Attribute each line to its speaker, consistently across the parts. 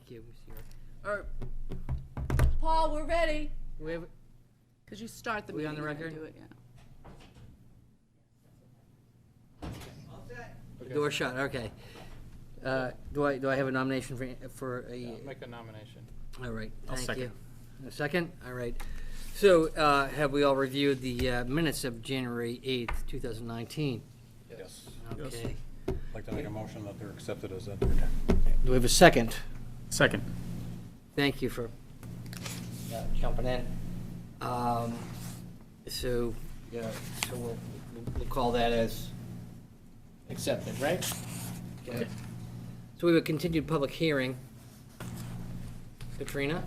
Speaker 1: Thank you, Monsieur.
Speaker 2: Paul, we're ready.
Speaker 1: We have,
Speaker 2: Because you start the
Speaker 1: We
Speaker 2: meeting.
Speaker 1: on the
Speaker 2: and I
Speaker 1: record?
Speaker 2: do it, yeah.
Speaker 1: door shut, okay. Do I have a nomination for a?
Speaker 3: Make a nomination.
Speaker 1: All right,
Speaker 3: I'll
Speaker 1: thank
Speaker 3: second.
Speaker 1: you. A second? All right. So, have we all reviewed the minutes of January 8th, 2019?
Speaker 3: Yes.
Speaker 1: Okay.
Speaker 4: I'd like to make a motion that they're accepted as entered.
Speaker 1: Do we have a second?
Speaker 3: Second.
Speaker 1: Thank you for jumping in. So we'll call that as accepted, right? Okay. So we have a continued public hearing. Katrina?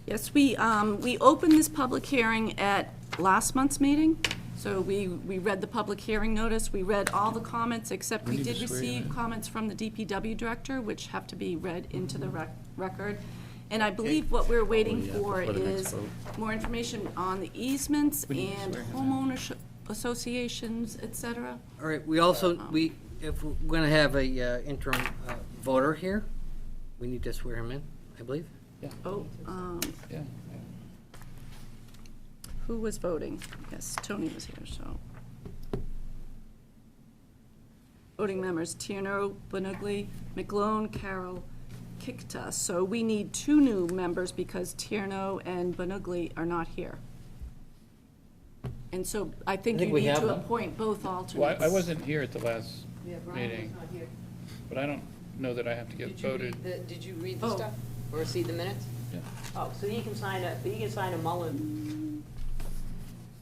Speaker 2: Yes, we opened this public hearing at last month's meeting. So we read the public hearing notice, we read all the comments, except we did receive comments from the DPW director, which have to be read into the record. And I believe what we're waiting for is more information on the easements and homeownership associations, et cetera.
Speaker 1: All right, we also, if we're gonna have a interim voter here, we need to swear him in, I believe.
Speaker 2: Oh,
Speaker 3: Yeah.
Speaker 2: who was voting? Yes, Tony was here, so. Voting members, Tierno, Bonugli, McGlone, Carroll, Kikta. So we need 2 new members because Tierno and Bonugli are not here. And so I think you
Speaker 1: we
Speaker 2: need
Speaker 1: have
Speaker 2: to
Speaker 1: them.
Speaker 2: appoint both
Speaker 3: Well,
Speaker 2: alternates.
Speaker 3: I wasn't here at the last
Speaker 5: Yeah, Brian was
Speaker 3: meeting,
Speaker 5: not here.
Speaker 3: but I don't know that I have to get
Speaker 5: Did you read
Speaker 3: voted.
Speaker 5: Did you read the
Speaker 2: Oh.
Speaker 5: stuff, or see the minutes?
Speaker 3: Yeah.
Speaker 5: Oh, so he can sign a Mullen.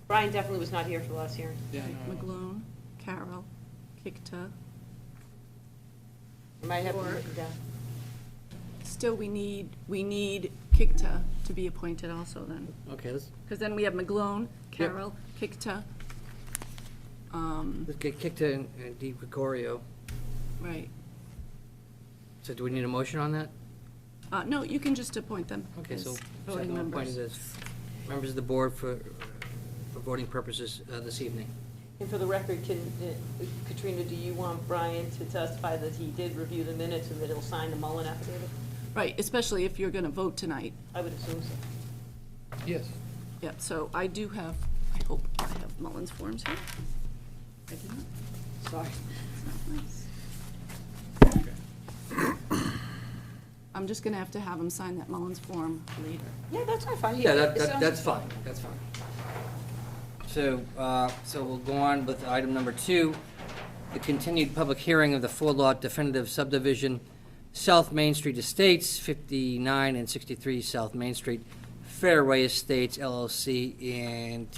Speaker 5: Brian definitely was not here for the last hearing.
Speaker 3: Yeah, no.
Speaker 2: McGlone, Carroll, Kikta.
Speaker 5: You might have it written down.
Speaker 2: Still, we need Kikta to be appointed also then.
Speaker 1: Okay, let's
Speaker 2: Because then we have McGlone, Carroll, Kikta.
Speaker 1: get kicked to Di Gregorio.
Speaker 2: Right.
Speaker 1: So do we need a motion on that?
Speaker 2: No, you can just appoint them
Speaker 1: Okay,
Speaker 2: as
Speaker 1: so
Speaker 2: voting
Speaker 1: second appointed
Speaker 2: members.
Speaker 1: as members of the board for voting purposes this evening.
Speaker 5: And for the record, Katrina, do you want Brian to testify that he did review the minutes and that he'll sign the Mullen affidavit?
Speaker 2: Right, especially if you're going to vote tonight.
Speaker 5: I would assume so.
Speaker 3: Yes.
Speaker 2: Yep, so I do have, I hope I have Mullins forms here. I do not.
Speaker 5: Sorry.
Speaker 2: It's not nice. I'm just going to have him sign that Mullins form later.
Speaker 5: Yeah, that's not fine.
Speaker 1: Yeah,
Speaker 5: It sounds-
Speaker 1: that's fine, that's fine. So, so we'll go on with item number 2, the continued public hearing of the 4-lot definitive subdivision, South Main Street Estates, 59 and 63 South Main Street, Fairway Estates LLC, and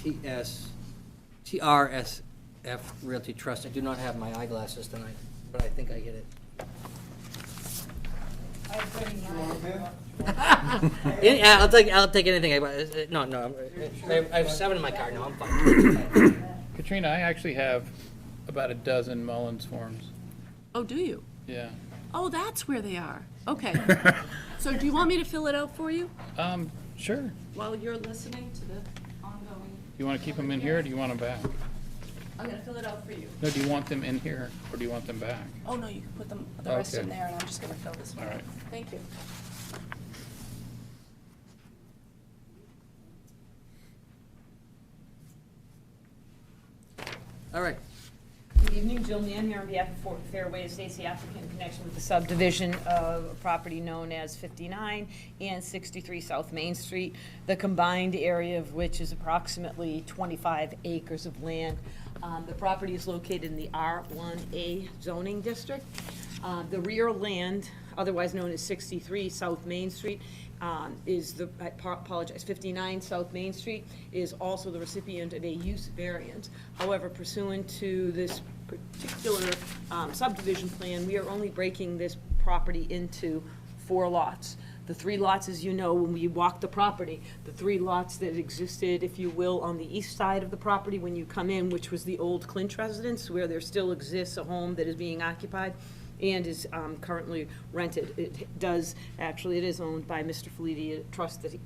Speaker 1: TRSF Realty Trust. I do not have my eyeglasses tonight, but I think I get it. Yeah, I'll take anything. No, I have 7 in my car. No, I'm fine.
Speaker 3: Katrina, I actually have about a dozen Mullins forms.
Speaker 2: Oh, do you?
Speaker 3: Yeah.
Speaker 2: Oh, that's where they are. Okay. So do you want me to fill it out for you
Speaker 3: Sure.
Speaker 2: while you're listening to the ongoing?
Speaker 3: You want to keep them in here, or do you want them back?
Speaker 2: I'm going to fill it out for you.
Speaker 3: No, do you want them in here, or do you want them back?
Speaker 2: Oh, no, you can put them, the rest in
Speaker 3: Okay.
Speaker 2: there, and I'm just going to fill this one
Speaker 3: All
Speaker 2: out.
Speaker 3: right.
Speaker 2: Thank you.
Speaker 1: All right.
Speaker 5: Good evening, Jill Mann here on behalf of Fairway Estates, the applicant in connection with the subdivision of a property known as 59 and 63 South Main Street, the combined area of which is approximately 25 acres of land. The property is located in the R1A zoning district. The rear land, otherwise known as 63 South Main Street, is the, I apologize, 59 South Main Street is also the recipient of a use variance. However, pursuant to this particular subdivision plan, we are only breaking this property into 4 lots. The 3 lots, as you know, when we walk the property, the 3 lots that existed, if you will, on the east side of the property when you come in, which was the old Clinch residence, where there still exists a home that is being occupied and is currently rented. It is owned by Mr. Felitti, a trust that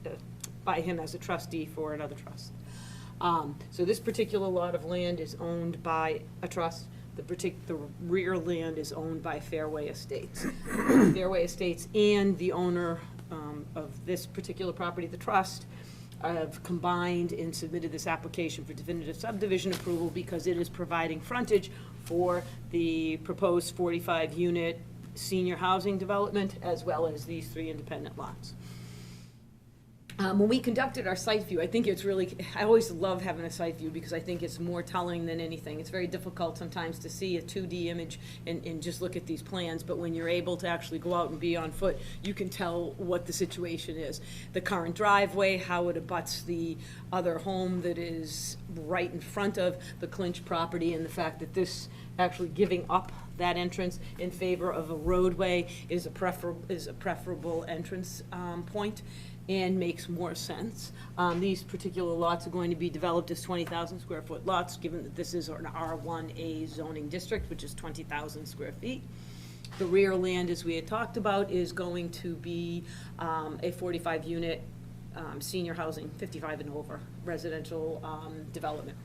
Speaker 5: by him as a trustee for another trust. So this particular lot of land is owned by a trust. the rear land is owned by Fairway Estates. Fairway Estates and the owner of this particular property, the trust, have combined and submitted this application for definitive subdivision approval because it is providing frontage for the proposed 45-unit senior housing development, as well as these 3 independent lots. When we conducted our site view, I think it's really, I always love having a site view because I think it's more telling than anything. It's very difficult sometimes to see a 2D image and just look at these plans, but when you're able to actually go out and be on foot, you can tell what the situation is. The current driveway, how it abuts the other home that is right in front of the Clinch property, and the fact that this actually giving up that entrance in favor of a roadway is a preferable entrance point, and makes more sense. These particular lots are going to be developed as 20,000 square foot lots, given that this is an R1A zoning district, which is 20,000 square feet. The rear land, as we had talked about, is going to be a 45-unit senior housing, 55 and over, residential development.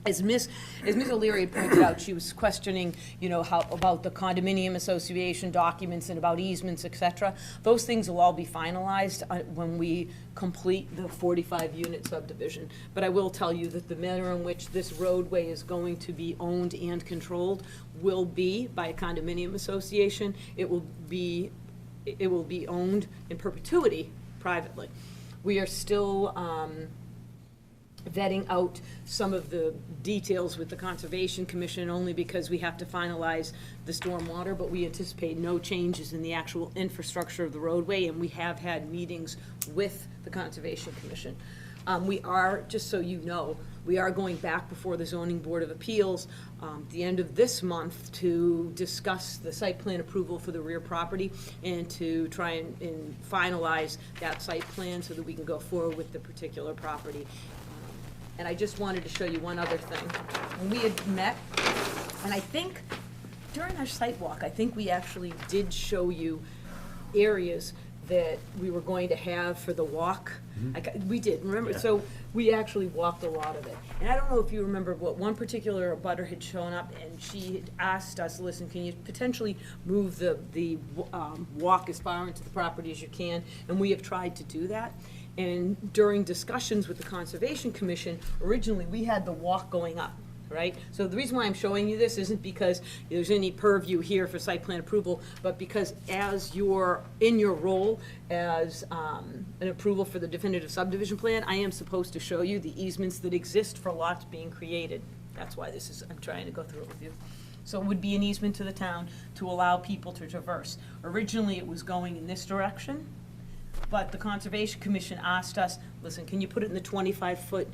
Speaker 5: As Ms. O'Leary had pointed out, she was questioning, you know, how, about the condominium association documents and about easements, et cetera. Those things will all be finalized when we complete the 45-unit subdivision. But I will tell you that the manner in which this roadway is going to be owned and controlled will be by a condominium association. It will be owned in perpetuity privately. We are still vetting out some of the details with the Conservation Commission, only because we have to finalize the stormwater, but we anticipate no changes in the actual infrastructure of the roadway, and we have had meetings with the Conservation Commission. We are, just so you know, we are going back before the Zoning Board of Appeals at the end of this month to discuss the site plan approval for the rear property and to try and finalize that site plan so that we can go forward with the particular property. And I just wanted to show you one other thing. When we had met, and I think during our site walk, I think we actually did show you areas that we were going to have for the walk. We did, remember? Yeah. So we actually walked a lot of it. And I don't know if you remember what one particular abutter had shown up, and she had asked us, listen, can you potentially move the walk as far into the property as you can? And we have tried to do that. And during discussions with the Conservation Commission, originally we had the walk going up, right? So the reason why I'm showing you this isn't because there's any purview here for site plan approval, but because as you're in your role as an approval for the definitive subdivision plan, I am supposed to show you the easements that exist for lots being created. That's why this is, I'm trying to go through it with you. So it would be an easement to the town to allow people to traverse. Originally it was going in this direction, but the Conservation Commission asked us, listen, can you put it in the 25-foot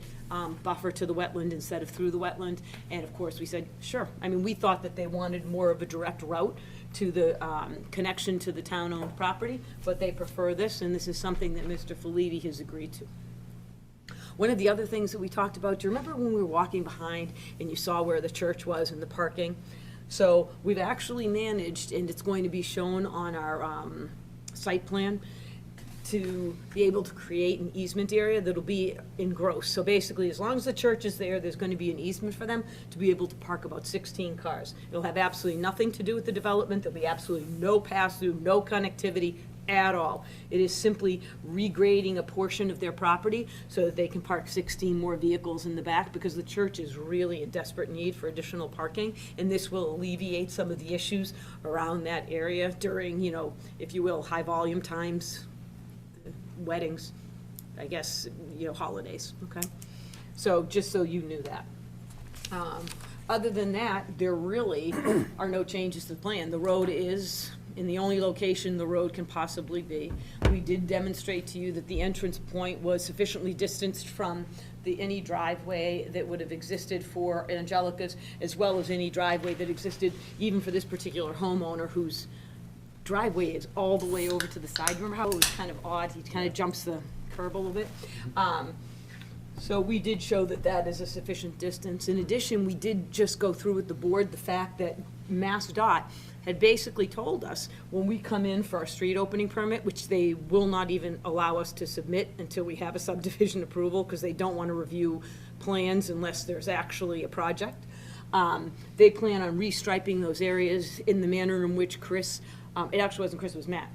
Speaker 5: buffer to the wetland instead of through the wetland? And of course, we said, sure. I mean, we thought that they wanted more of a direct route to the connection to the town-owned property, but they prefer this, and this is something that Mr. Felivi has agreed to. One of the other things that we talked about, do you remember when we were walking behind and you saw where the church was and the parking? So we've actually managed, and it's going to be shown on our site plan, to be able to create an easement area that'll be engrossed. So basically, as long as the church is there, there's going to be an easement for them to be able to park about 16 cars. It'll have absolutely nothing to do with the development. There'll be absolutely no pass-through, no connectivity at all. It is simply regrading a portion of their property so that they can park 16 more vehicles in the back, because the church is really in desperate need for additional parking, and this will alleviate some of the issues around that area during, you know, if you will, high volume times, weddings, I guess, you know, holidays, okay? So just so you knew that. Other than that, there really are no changes to the plan. The road is in the only location the road can possibly be. We did demonstrate to you that the entrance point was sufficiently distanced from any driveway that would have existed for Angelica's, as well as any driveway that existed even for this particular homeowner whose driveway is all the way over to the side. Remember how it was kind of odd? He kind of jumps the curb a little bit. So we did show that that is a sufficient distance. In addition, we did just go through with the board the fact that MassDOT had basically told us when we come in for our street opening permit, which they will not even allow us to submit until we have a subdivision approval, because they don't want to review plans unless there's actually a project. They plan on restriping those areas in the manner in which Chris, it actually wasn't Chris, it was Matt,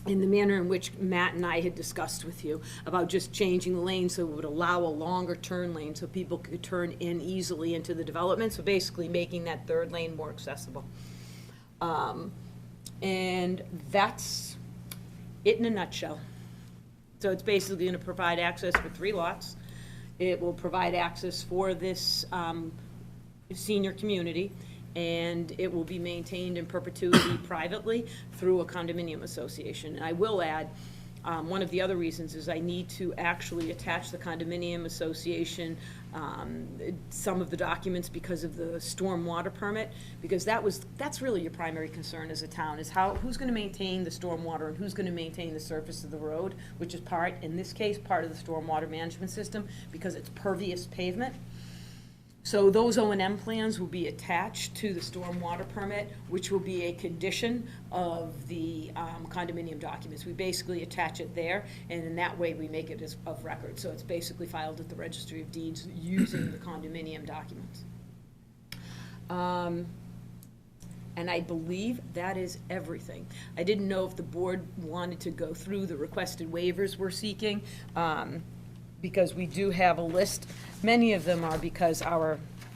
Speaker 5: in the manner in which Matt and I had discussed with you about just changing the lane so it would allow a longer turn lane so people could turn in easily into the development. So basically making that third lane more accessible. And that's it in a nutshell. So it's basically going to provide access for 3 lots. It will provide access for this senior community, and it will be maintained in perpetuity privately through a condominium association. And I will add, one of the other reasons is I need to actually attach the condominium association, some of the documents because of the stormwater permit, because that's really your primary concern as a town, is who's gonna maintain the stormwater and who's gonna maintain the surface of the road, which is in this case, part of the stormwater management system, because it's pervious pavement. So those O&M plans will be attached to the stormwater permit, which will be a condition of the condominium documents. We basically attach it there, and in that way, we make it as of record. So it's basically filed at the Registry of Deeds using the condominium documents. And I believe that is everything. I didn't know if the board wanted to go through the requested waivers we're seeking, because we do have a list. Many of them are because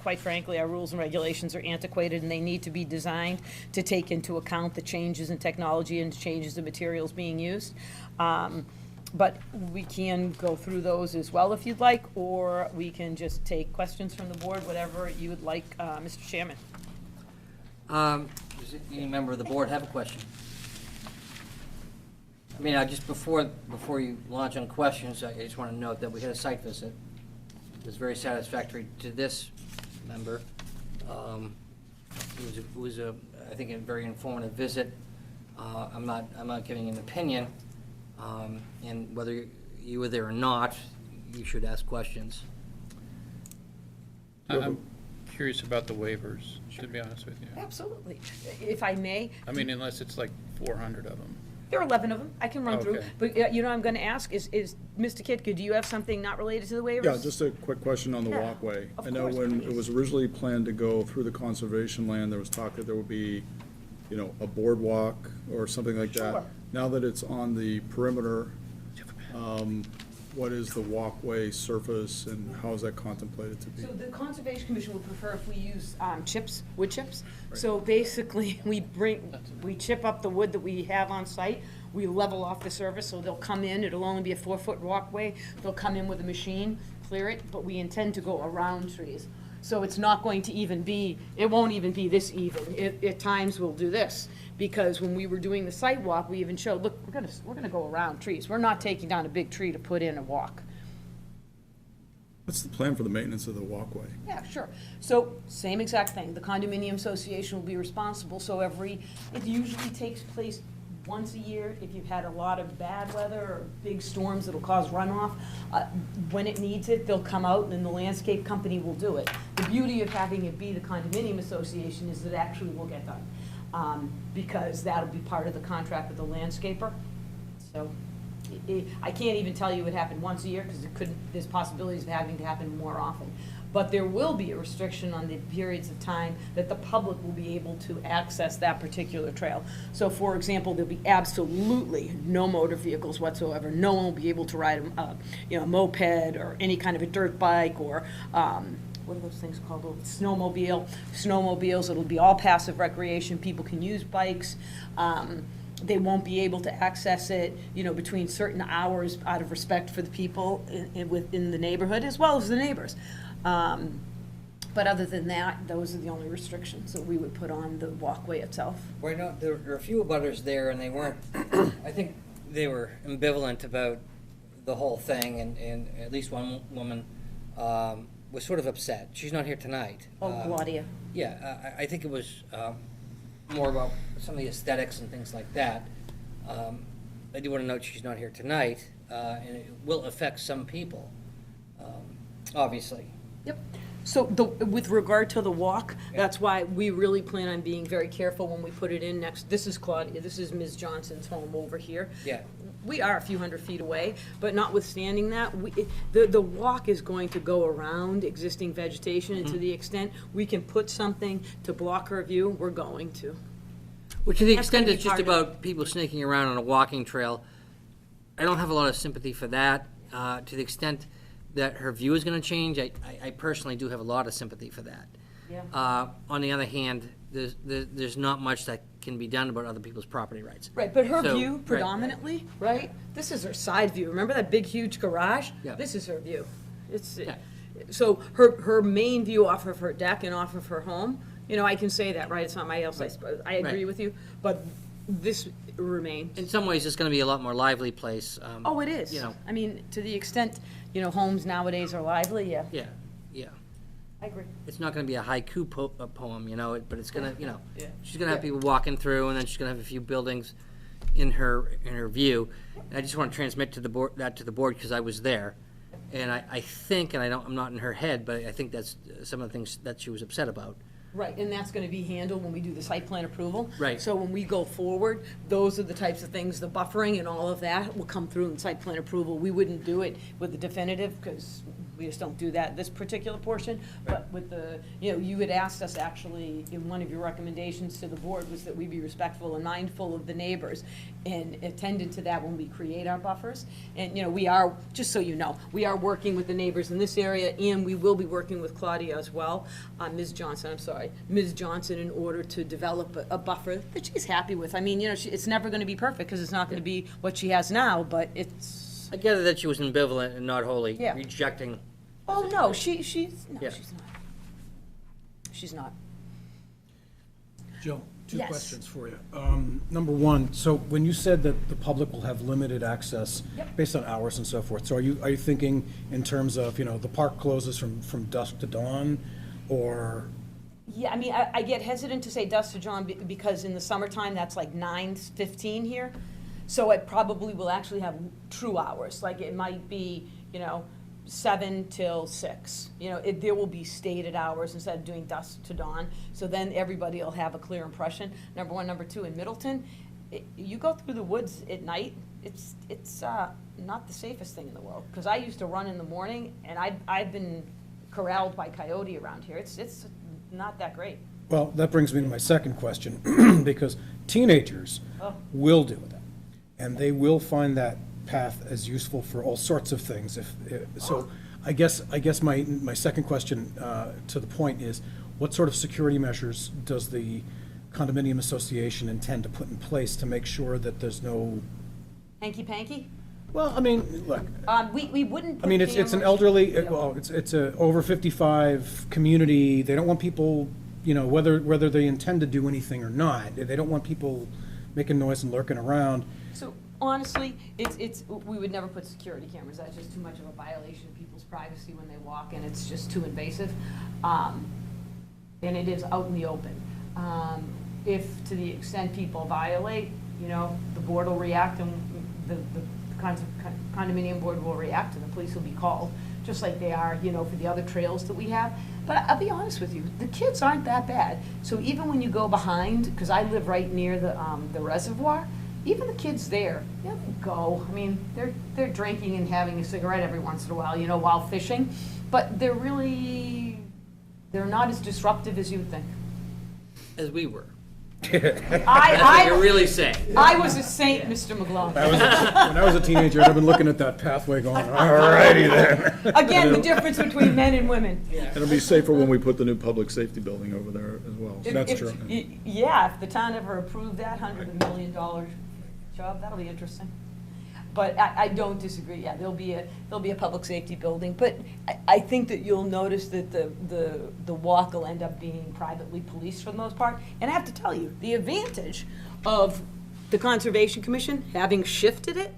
Speaker 5: quite frankly, our rules and regulations are antiquated and they need to be designed to take into account the changes in technology and changes in materials being used. But we can go through those as well if you'd like, or we can just take questions from the board, whatever you would like, Mr. Chairman.
Speaker 1: Does any member of the board have a question? I mean, just before you launch on questions, I just want to note that we had a site visit. It was very satisfactory to this member. It was I think, a very informative visit. I'm not giving an opinion, and whether you were there or not, you should ask questions.
Speaker 3: I'm curious about the waivers, to be honest with you.
Speaker 5: Absolutely. If I may,
Speaker 3: I mean, unless it's like 400 of them.
Speaker 5: there are 11 of them. I can run through.
Speaker 3: Okay.
Speaker 5: But, I'm going to ask, is Mr. Kitka, do you have something not related to the waivers?
Speaker 6: Yeah, just a quick question on the
Speaker 5: Yeah,
Speaker 6: walkway.
Speaker 5: of
Speaker 6: I know
Speaker 5: course,
Speaker 6: when
Speaker 5: please.
Speaker 6: it was originally planned to go through the conservation land, there was talk that there would be, a boardwalk or something like that.
Speaker 5: Sure.
Speaker 6: Now that it's on the perimeter, what is the walkway surface and how is that contemplated to be?
Speaker 5: So the Conservation Commission would prefer if we use wood chips. So basically, we chip up the wood that we have on site, we level off the surface, so they'll come in, it'll only be a 4-foot walkway, they'll come in with a machine, clear it, but we intend to go around trees. So it's not going to it won't even be this even. At times, we'll do this, because when we were doing the site walk, we even showed, look, we're gonna go around trees. We're not taking down a big tree to put in a walk.
Speaker 6: What's the plan for the maintenance of the walkway?
Speaker 5: Yeah, sure. So, same exact thing. The condominium association will be responsible, so it usually takes place once a year. If you've had a lot of bad weather or big storms that'll cause runoff, when it needs it, they'll come out and then the landscape company will do it. The beauty of having it be the condominium association is that it actually will get done, because that'll be part of the contract with the landscaper. So, I can't even tell you it happened once a year, because there's possibilities of having to happen more often. But there will be a restriction on the periods of time that the public will be able to access that particular trail. So, for example, there'll be absolutely no motor vehicles whatsoever. No one will be able to ride a moped or any kind of a dirt bike or, what are those things called? Snowmobiles. It'll be all passive recreation. People can use bikes. They won't be able to access it, between certain hours out of respect for the people within the neighborhood as well as the neighbors. But other than that, those are the only restrictions that we would put on the walkway itself.
Speaker 1: Well, there are a few abutters there, and they weren't, I think they were ambivalent about the whole thing, and at least one woman was sort of upset. She's not here tonight.
Speaker 5: Oh, Claudia.
Speaker 1: Yeah, I think it was more about some of the aesthetics and things like that. I do want to note she's not here tonight, and it will affect some people, obviously.
Speaker 5: Yep. So with regard to the walk, that's why we really plan on being very careful when we put it in next. This is Claudia, this is Ms. Johnson's home over here.
Speaker 1: Yeah.
Speaker 5: We are a few hundred feet away, but notwithstanding that, the walk is going to go around existing vegetation, and to the extent we can put something to block her view, we're going to.
Speaker 1: Well, to the
Speaker 5: That's gonna
Speaker 1: extent
Speaker 5: be
Speaker 1: it's just
Speaker 5: part of
Speaker 1: about people sneaking around on a walking trail, I don't have a lot of sympathy for that. To the extent that her view is going to change, I personally do have a lot of sympathy for that.
Speaker 5: Yeah.
Speaker 1: On the other hand, there's not much that can be done about other people's property rights.
Speaker 5: Right, but her
Speaker 1: So,
Speaker 5: view
Speaker 1: right.
Speaker 5: predominantly, right? This is her side view. Remember that big, huge garage?
Speaker 1: Yeah.
Speaker 5: This is her view. It's,
Speaker 1: Yeah.
Speaker 5: so her main view off of her deck and off of her home, you know, I can say that, right? It's not my house, I suppose. I agree
Speaker 1: Right.
Speaker 5: with you, but this remains.
Speaker 1: In some ways, it's going to be a lot more lively place.
Speaker 5: Oh, it is.
Speaker 1: You know.
Speaker 5: I mean, to the extent, you know, homes nowadays are lively, yeah.
Speaker 1: Yeah, yeah.
Speaker 5: I agree.
Speaker 1: It's not going to be a haiku poem, you know, but it's going to, you know,
Speaker 5: Yeah.
Speaker 1: she's going to have
Speaker 5: Yeah.
Speaker 1: people walking through, and then she's going to have a few buildings in her view. And I just want to transmit to the board because I was there, and I think, and I'm not in her head, but I think that's some of the things that she was upset about.
Speaker 5: Right, and that's gonna be handled when we do the site plan approval.
Speaker 1: Right.
Speaker 5: So when we go forward, those are the types of things, the buffering and all of that will come through in site plan approval. We wouldn't do it with the definitive, because we just don't do that, this particular portion. But with the, you know, you had asked us actually, in one of your recommendations to the board, was that we be respectful and mindful of the neighbors, and attended to that when we create our buffers. And, you know, we are, just so you know, we are working with the neighbors in this area, and we will be working with Claudia as well, Ms. Johnson, I'm sorry, Ms. Johnson, in order to develop a buffer that she's happy with. I mean, you know, it's never gonna be perfect, because it's not gonna be what she has now, but it's,
Speaker 1: I gather that she was ambivalent and not wholly
Speaker 5: Yeah.
Speaker 1: rejecting.
Speaker 5: oh, no, she's, no,
Speaker 1: Yeah.
Speaker 5: she's not. She's not.
Speaker 7: Jill, two
Speaker 5: Yes.
Speaker 7: questions for you. Number one, so when you said that the public will have limited access
Speaker 5: Yep.
Speaker 7: based on hours and so forth, so are you thinking in terms of, you know, the park closes from dusk to dawn, or?
Speaker 5: Yeah, I mean, I get hesitant to say dusk to dawn because in the summertime, that's like 9:15 here. So it probably will actually have true hours, like it might be, you know, 7 till 6. You know, there will be stated hours instead of doing dusk to dawn. So then everybody will have a clear impression, number one. Number two, in Middleton, you go through the woods at night, it's not the safest thing in the world. Because I used to run in the morning, and I've been corralled by coyote around here. It's not that great.
Speaker 7: Well, that brings me to my second question, because teenagers
Speaker 5: Oh.
Speaker 7: will do that, and they will find that path as useful for all sorts of things. So, I guess my second question to the point is, what sort of security measures does the condominium association intend to put in place to make sure that there's no?
Speaker 5: Hanky-panky?
Speaker 7: Well, I mean, look,
Speaker 5: We wouldn't
Speaker 7: I
Speaker 5: put
Speaker 7: mean, it's an
Speaker 5: cameras-
Speaker 7: elderly,
Speaker 5: Yeah.
Speaker 7: well, it's a over 55 community. They don't want people, you know, whether they intend to do anything or not. They don't want people making noise and lurking around.
Speaker 5: So honestly, we would never put security cameras. That's just too much of a violation of people's privacy when they walk, and it's just too invasive. And it is out in the open. If, to the extent people violate, you know, the board will react, and the condominium board will react, and the police will be called, just like they are, you know, for the other trails that we have. But I'll be honest with you, the kids aren't that bad. So even when you go behind, because I live right near the reservoir, even the kids there, they go. I mean, they're drinking and having a cigarette every once in a while, you know, while fishing. But they're not as disruptive as you'd think.
Speaker 1: As we were.
Speaker 5: I
Speaker 1: You're really saying.
Speaker 5: I was a saint, Mr. McGlone.
Speaker 7: When I was a teenager, I'd have been looking at that pathway going, all righty then.
Speaker 5: Again, the difference between men and women.
Speaker 6: It'll be safer when we put the new public safety building over there as well.
Speaker 7: That's true.
Speaker 5: Yeah, if the town ever approved that $100 million job, that'll be interesting. But I don't disagree, yeah, there'll be a public safety building, but I think that you'll notice that the walk will end up being privately policed for the most part. And I have to tell you, the advantage of the Conservation Commission having shifted it,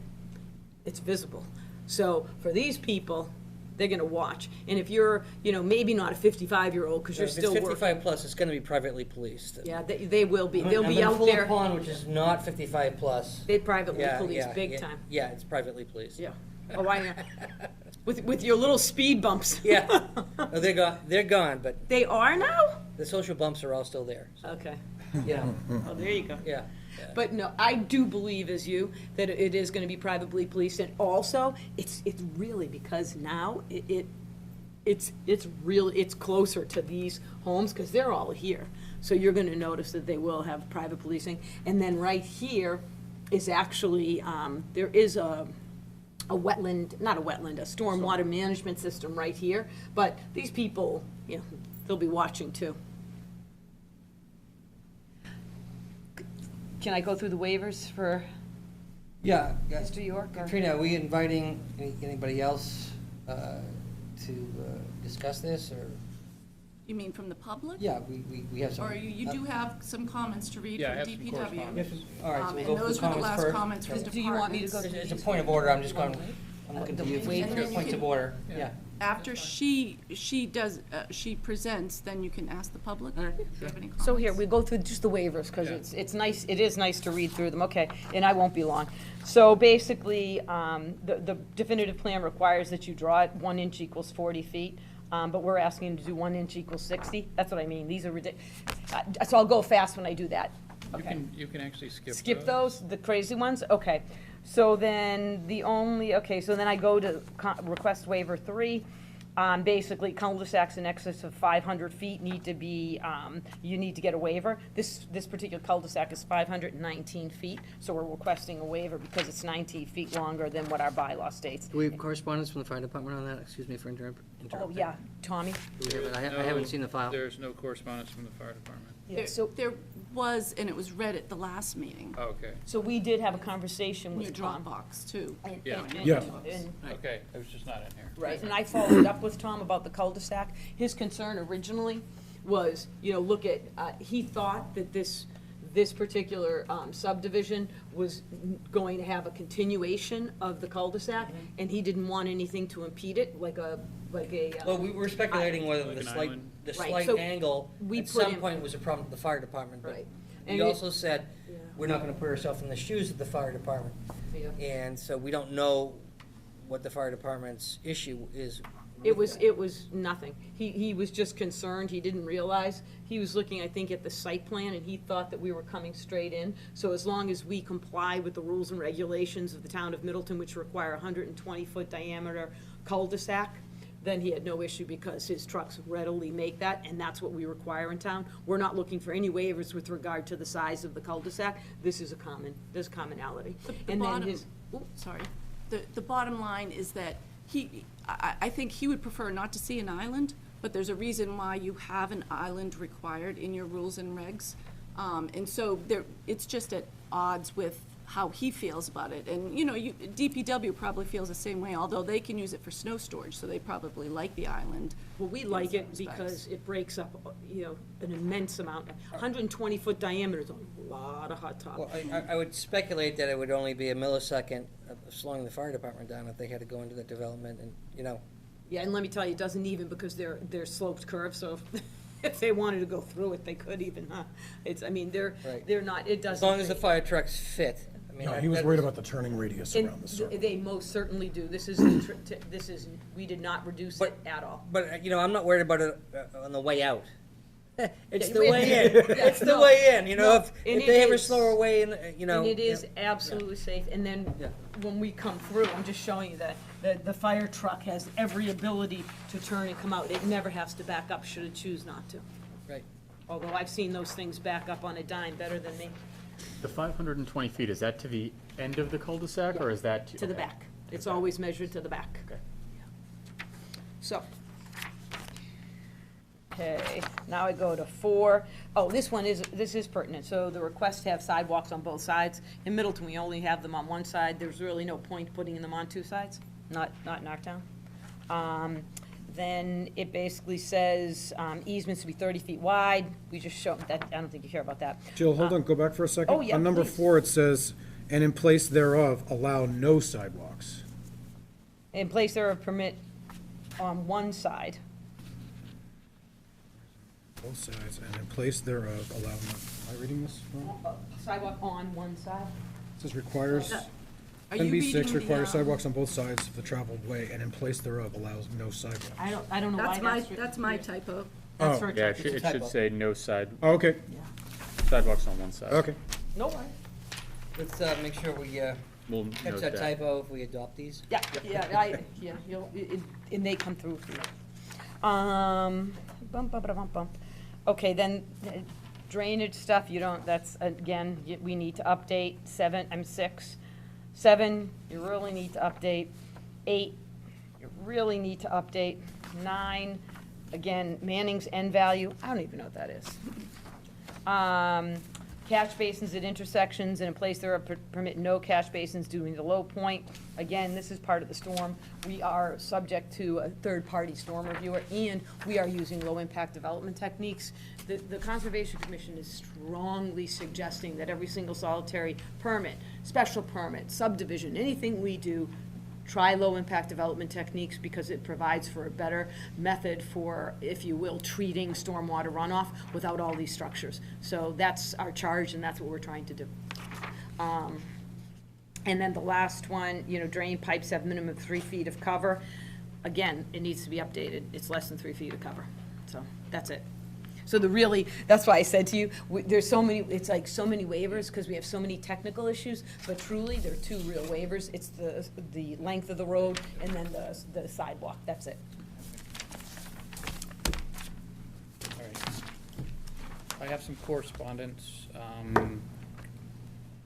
Speaker 5: it's visible. So for these people, they're gonna watch. And if you're, you know, maybe not a 55-year-old, because you're
Speaker 1: If it's
Speaker 5: still working.
Speaker 1: 55 plus, it's going to be privately policed.
Speaker 5: Yeah, they will be, they'll
Speaker 1: I'm
Speaker 5: be
Speaker 1: in
Speaker 5: out
Speaker 1: Fuller
Speaker 5: there,
Speaker 1: Pond, which is not 55 plus.
Speaker 5: they privately
Speaker 1: Yeah,
Speaker 5: police
Speaker 1: yeah,
Speaker 5: big
Speaker 1: yeah.
Speaker 5: time.
Speaker 1: Yeah, it's privately policed.
Speaker 5: Yeah. Oh, I know. With your little speed bumps.
Speaker 1: Yeah. Oh, they're gone, but
Speaker 5: They are now?
Speaker 1: the social bumps are all still there.
Speaker 5: Okay.
Speaker 1: Yeah,
Speaker 5: Oh, there you go.
Speaker 1: yeah.
Speaker 5: But no, I do believe as you, that it is gonna be privately policed, and also, it's really because now it's really, it's closer to these homes, because they're all here. So you're gonna notice that they will have private policing, and then right here is actually, there is a wetland, not a wetland, a stormwater management system right here, but these people, you know, they'll be watching too. Can I go through the waivers for
Speaker 1: Yeah.
Speaker 5: Mr. York? or-
Speaker 1: Katrina, are we inviting anybody else to discuss this, or?
Speaker 2: You mean from the public?
Speaker 1: Yeah, we have some.
Speaker 2: Or you do have some comments to read
Speaker 3: Yeah, I
Speaker 2: from
Speaker 3: have some
Speaker 2: DPW.
Speaker 3: correspondence.
Speaker 1: All right, so we'll
Speaker 2: And
Speaker 1: go for
Speaker 2: those
Speaker 1: the
Speaker 2: were the
Speaker 1: comments
Speaker 2: last
Speaker 1: first.
Speaker 2: comments from
Speaker 1: Okay.
Speaker 5: Do you want me to go
Speaker 2: departments.
Speaker 5: to
Speaker 1: It's a point of order, I'm just going, I'm looking
Speaker 5: The
Speaker 1: to you
Speaker 5: waivers.
Speaker 1: for points of order, yeah.
Speaker 2: After she presents, then you can ask the public if you have any comments.
Speaker 5: So here, we go through just the waivers, because
Speaker 3: Yeah.
Speaker 5: it's nice, it is nice to read through them, okay, and I won't be long. So basically, the definitive plan requires that you draw it 1 inch equals 40 feet, but we're asking to do 1 inch equals 60, that's what I mean, these are so I'll go fast when I do that. Okay.
Speaker 3: You can actually
Speaker 5: Skip those, the crazy ones? Okay. So then so then I go to request waiver 3. Basically, cul-de-sacs in excess of 500 feet need to be, you need to get a waiver. This particular cul-de-sac is 519 feet, so we're requesting a waiver because it's 19 feet longer than what our bylaw states.
Speaker 1: Do we have correspondence from the fire department on that? Excuse me for interrupting.
Speaker 5: Oh, yeah, Tommy?
Speaker 1: Do we have it? I haven't seen the file.
Speaker 3: There's no correspondence from the fire department.
Speaker 2: There was, and it was read at the last meeting,
Speaker 3: Oh, okay,
Speaker 5: So we did have a conversation
Speaker 2: in your
Speaker 5: with Tom.
Speaker 2: Dropbox, too.
Speaker 3: Yeah.
Speaker 7: Yeah.
Speaker 5: And
Speaker 3: okay, it was just not in here.
Speaker 5: Right, and I followed up with Tom about the cul-de-sac. His concern originally was, look at, he thought that this particular subdivision was going to have a continuation of the cul-de-sac, and he didn't want anything to impede it, like a.
Speaker 1: Well, we were speculating whether
Speaker 3: Like
Speaker 1: the
Speaker 3: an
Speaker 1: slight,
Speaker 3: island?
Speaker 1: the
Speaker 5: Right,
Speaker 1: slight
Speaker 5: so
Speaker 1: angle
Speaker 5: we
Speaker 1: at
Speaker 5: put
Speaker 1: some
Speaker 5: in-
Speaker 1: point was a problem with the fire department. But
Speaker 5: Right.
Speaker 1: we
Speaker 5: And
Speaker 1: also said,
Speaker 5: Yeah.
Speaker 1: we're not gonna put ourselves in the shoes of the fire department.
Speaker 5: Yeah.
Speaker 1: And so we don't know what the fire department's issue is.
Speaker 5: It
Speaker 1: with
Speaker 5: was
Speaker 1: that.
Speaker 5: nothing. He was just concerned, he didn't realize, he was looking, I think, at the site plan, and he thought that we were coming straight in. So as long as we comply with the rules and regulations of the town of Middleton, which require a 120-foot diameter cul-de-sac, then he had no issue because his trucks readily make that, and that's what we require in town. We're not looking for any waivers with regard to the size of the cul-de-sac. This is there's commonality.
Speaker 2: The
Speaker 5: And then
Speaker 2: bottom,
Speaker 5: his,
Speaker 2: sorry, the bottom line is that I think he would prefer not to see an island, but there's a reason why you have an island required in your rules and regs. And so it's just at odds with how he feels about it. And, DPW probably feels the same way, although they can use it for snow storage, so they probably like the island.
Speaker 5: well, we
Speaker 2: in
Speaker 5: like
Speaker 2: some
Speaker 5: it
Speaker 2: respects.
Speaker 5: because it breaks up, an immense amount. 120-foot diameter is a lot of hot top.
Speaker 1: Well, I would speculate that it would only be a millisecond of slowing the fire department down if they had to go into the development and,
Speaker 5: Yeah, and let me tell you, it doesn't even because they're sloped curves, so if they wanted to go through it, they could even, huh?
Speaker 1: Right.
Speaker 5: They're not, it doesn't.
Speaker 1: as long as the fire trucks fit. I mean,
Speaker 7: No, he was
Speaker 1: that-
Speaker 7: worried about the turning radius
Speaker 5: And
Speaker 7: around the circle.
Speaker 5: they most certainly do. We did not reduce it at all.
Speaker 1: But, I'm not worried about it on the way out. It's
Speaker 5: Yeah,
Speaker 1: the
Speaker 5: we-
Speaker 1: way in.
Speaker 5: Yeah,
Speaker 1: It's the
Speaker 5: no,
Speaker 1: way in,
Speaker 5: no,
Speaker 1: if
Speaker 5: and
Speaker 1: they
Speaker 5: it
Speaker 1: have a
Speaker 5: is.
Speaker 1: slower way in,
Speaker 5: And it is absolutely safe, and then
Speaker 1: Yeah.
Speaker 5: when we come through, I'm just showing you that the fire truck has every ability to turn and come out. It never has to back up should it choose not to.
Speaker 1: Right.
Speaker 5: Although I've seen those things back up on a dime better than me,
Speaker 8: The 520 feet, is that to the end of the cul-de-sac, or is that?
Speaker 5: to the
Speaker 8: okay.
Speaker 5: back. It's always measured to the back.
Speaker 8: Okay.
Speaker 5: So. Okay, now I go to 4. Oh, this is pertinent. So the request to have sidewalks on both sides. In Middleton, we only have them on one side. There's really no point putting them on 2 sides, not in our town. Then it basically says easements to be 30 feet wide. We just show, that, I don't think you care about that.
Speaker 7: Jill, hold on, go back for a second.
Speaker 5: oh, yeah,
Speaker 7: On number
Speaker 5: please.
Speaker 7: 4, it says, "And in place thereof, allow no sidewalks."
Speaker 5: In place there a permit on one side.
Speaker 7: Both sides, and in place thereof, allow no, am I reading this wrong?
Speaker 5: Sidewalk on one side.
Speaker 7: It says requires,
Speaker 2: Are you
Speaker 7: 10B6
Speaker 2: reading the,
Speaker 7: requires sidewalks on both sides of the traveled way and in place thereof allows no sidewalk.
Speaker 5: I don't know why
Speaker 2: That's my typo.
Speaker 5: That's
Speaker 7: Oh.
Speaker 5: for-
Speaker 8: Yeah,
Speaker 1: It's a
Speaker 8: it
Speaker 1: typo.
Speaker 8: should say no
Speaker 7: Oh, okay,
Speaker 8: sidewalks on one side.
Speaker 7: okay.
Speaker 5: No worries.
Speaker 1: Let's make sure we
Speaker 8: We'll
Speaker 1: catch
Speaker 8: note
Speaker 1: that
Speaker 8: that.
Speaker 1: typo if we adopt these.
Speaker 5: Yeah, and they come through for you. Bump, bump, bump, bump. Okay, then drainage stuff, you don't, that's, again, we need to update. 6. 7, you really need to update. 8, you really need to update. 9, again, Manning's end value, I don't even know what that is. Catch basins at intersections and in place there permit no catch basins during the low point. Again, this is part of the storm. We are subject to a third-party storm reviewer, and we are using low-impact development techniques. The Conservation Commission is strongly suggesting that every single solitary permit, special permit, subdivision, anything we do, try low-impact development techniques because it provides for a better method for, if you will, treating stormwater runoff without all these structures. So that's our charge, and that's what we're trying to do. And then the last one, drain pipes have minimum of 3 feet of cover. Again, it needs to be updated. It's less than 3 feet of cover. So that's it. So that's why I said to you, there's so many, it's like so many waivers because we have so many technical issues, but truly, there are 2 real waivers. It's the length of the road and then the sidewalk. That's it.
Speaker 3: All right. I have some correspondence.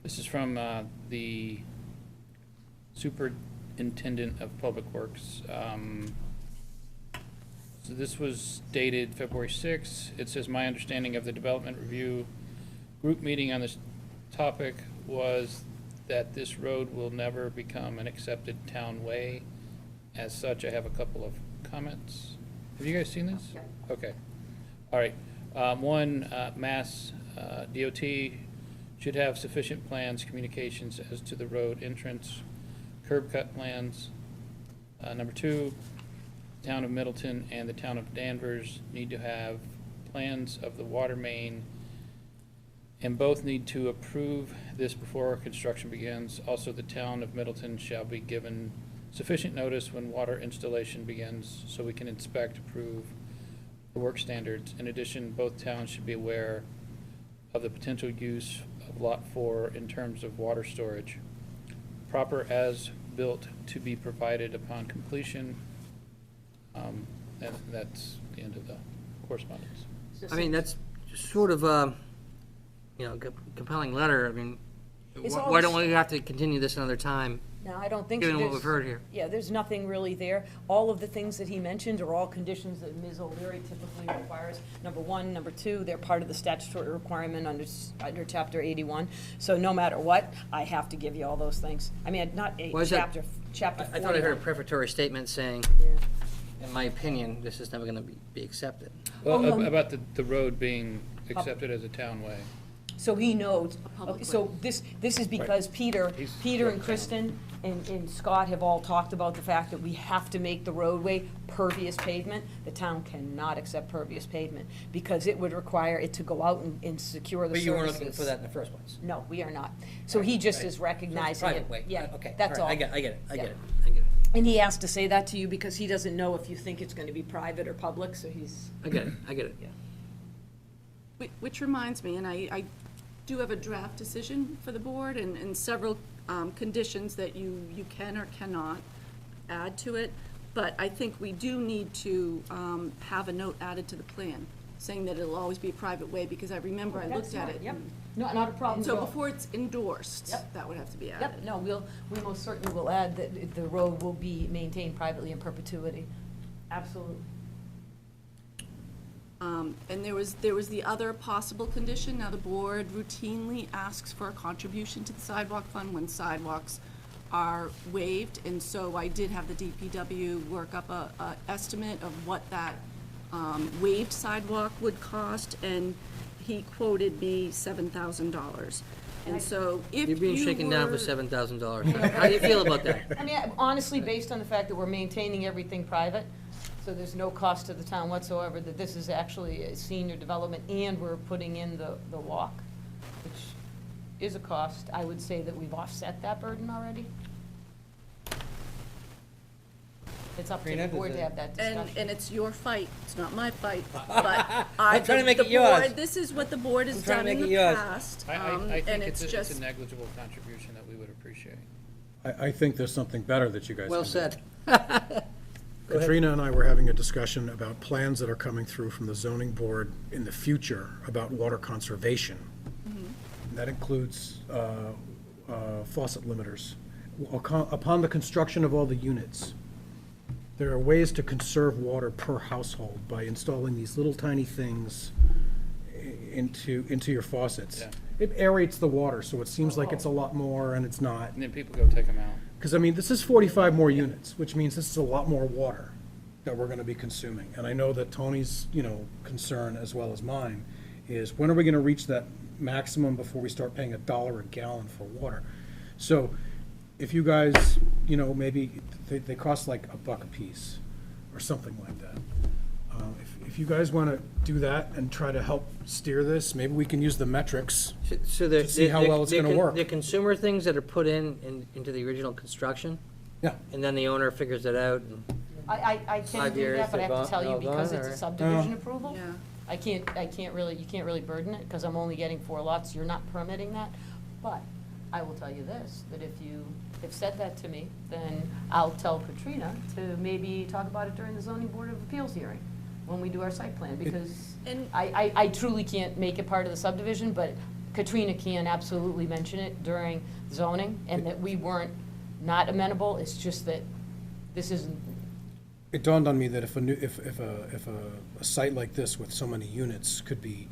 Speaker 3: This is from the Superintendent of Public Works. So this was dated February 6th. It says, "My understanding of the development review group meeting on this topic was that this road will never become an accepted town way. As such, I have a couple of comments." Have you guys seen this?
Speaker 5: Yeah.
Speaker 3: Okay. All right. One, Mass DOT should have sufficient plans, communications as to the road entrance, curb cut plans. Number 2, Town of Middleton and the Town of Danvers need to have plans of the water main, and both need to approve this before construction begins. Also, the Town of Middleton shall be given sufficient notice when water installation begins, so we can inspect, approve the work standards. In addition, both towns should be aware of the potential use of Lot 4 in terms of water storage. Proper as-built to be provided upon completion. And that's the end of the correspondence.
Speaker 1: I mean, that's sort of a, compelling letter. I mean,
Speaker 5: It's
Speaker 1: why don't
Speaker 5: always-
Speaker 1: we have to continue this another time,
Speaker 5: No, I don't think so.
Speaker 1: given what
Speaker 5: There's-
Speaker 1: we've heard here?
Speaker 5: Yeah, there's nothing really there. All of the things that he mentioned are all conditions that Ms. O'Leary typically requires. Number 1, number 2, they're part of the statutory requirement under Chapter 81. So no matter what, I have to give you all those things. I mean, not
Speaker 1: Why is that?
Speaker 5: chapter
Speaker 1: I thought I heard a
Speaker 5: 41.
Speaker 1: prefatory statement saying,
Speaker 5: Yeah.
Speaker 1: in my opinion, this is never going to be accepted.
Speaker 3: Well,
Speaker 5: Oh, no.
Speaker 3: about the road being accepted as a town way.
Speaker 5: So he knows.
Speaker 2: public
Speaker 5: Okay, so this is because Peter and Kristen and Scott have all talked about the fact that we have to make the roadway pervious pavement. The town cannot accept pervious pavement because it would require it to go out and secure the
Speaker 1: But
Speaker 5: services.
Speaker 1: you weren't looking for that in the first place.
Speaker 5: No, we are not. So he just is recognizing it.
Speaker 1: Private way.
Speaker 5: Yeah,
Speaker 1: Okay.
Speaker 5: that's all.
Speaker 1: right, I get it. I
Speaker 5: Yeah.
Speaker 1: get it.
Speaker 5: And he has to say that to you because he doesn't know if you think it's gonna be private or public, so he's.
Speaker 1: I get it. I get it.
Speaker 2: Which reminds me, and I do have a draft decision for the board and several conditions that you can or cannot add to it. But I think we do need to have a note added to the plan, saying that it'll always be a private way, because I remember I looked at it.
Speaker 5: Yep,
Speaker 2: and-
Speaker 5: no, not a problem
Speaker 2: And
Speaker 5: at
Speaker 2: so
Speaker 5: all.
Speaker 2: before it's endorsed,
Speaker 5: Yep.
Speaker 2: that would have to be added.
Speaker 5: Yep, no, we most certainly will add that the road will be maintained privately in perpetuity. Absolutely.
Speaker 2: And there was the other possible condition. Now, the board routinely asks for a contribution to the sidewalk fund when sidewalks are waived. And so I did have the DPW work up a estimate of what that waived sidewalk would cost, and he quoted me $7,000. And so if
Speaker 1: You're being
Speaker 2: you
Speaker 1: shaken down for
Speaker 2: were-
Speaker 1: $7,000. How do you feel about that?
Speaker 5: I mean, honestly, based on the fact that we're maintaining everything private, so there's no cost to the town whatsoever, that this is actually a senior development, and we're putting in the walk, which is a cost, I would say that we've offset that burden already. It's up to
Speaker 1: Karina,
Speaker 5: the
Speaker 1: does
Speaker 5: board to
Speaker 1: it-
Speaker 5: have that
Speaker 2: And
Speaker 5: discussion.
Speaker 2: it's your fight, it's not my fight, but I.
Speaker 1: I'm trying to make
Speaker 2: the
Speaker 1: it yours.
Speaker 2: board- This is what the board has
Speaker 1: I'm trying to
Speaker 2: done in
Speaker 1: make
Speaker 2: the
Speaker 1: it yours.
Speaker 2: past,
Speaker 3: I
Speaker 2: and
Speaker 3: think
Speaker 2: it's
Speaker 3: it's
Speaker 2: just.
Speaker 3: a negligible contribution that we would appreciate.
Speaker 7: I think there's something better that you guys
Speaker 1: Well
Speaker 7: can do.
Speaker 1: said.
Speaker 7: Katrina and I were having a discussion about plans that are coming through from the zoning board in the future about water conservation. And that includes faucet limiters. Upon the construction of all the units, there are ways to conserve water per household by installing these little tiny things into your faucets.
Speaker 3: Yeah.
Speaker 7: It aerates the water, so it seems like it's a lot more, and it's not.
Speaker 3: And then people go take them out.
Speaker 7: Because, I mean, this is 45 more units, which means this is a lot more water that we're going to be consuming. And I know that Tony's, concern, as well as mine, is when are we going to reach that maximum before we start paying $1 a gallon for water? So if you guys, maybe they cost like $1 a piece or something like that. If you guys want to do that and try to help steer this, maybe we can use the metrics.
Speaker 1: So
Speaker 7: To see how well it's gonna work.
Speaker 1: The consumer things that are put into the original construction,
Speaker 7: Yeah.
Speaker 1: and then the owner figures it out. And
Speaker 5: I can
Speaker 1: 5
Speaker 5: do
Speaker 1: years,
Speaker 5: that, but I have
Speaker 1: they're
Speaker 5: to tell you,
Speaker 1: all
Speaker 5: because
Speaker 1: gone,
Speaker 5: it's
Speaker 1: or-
Speaker 5: a subdivision approval,
Speaker 2: Yeah.
Speaker 5: you can't really burden it, because I'm only getting 4 lots, you're not permitting that. But I will tell you this, that if you have said that to me, then I'll tell Katrina to maybe talk about it during the zoning board of appeals hearing, when we do our site plan, because
Speaker 2: And-
Speaker 5: I truly can't make it part of the subdivision, but Katrina can absolutely mention it during zoning, and that we weren't not amenable, it's just that this isn't,
Speaker 7: It dawned on me that if a site like this with so many units could be,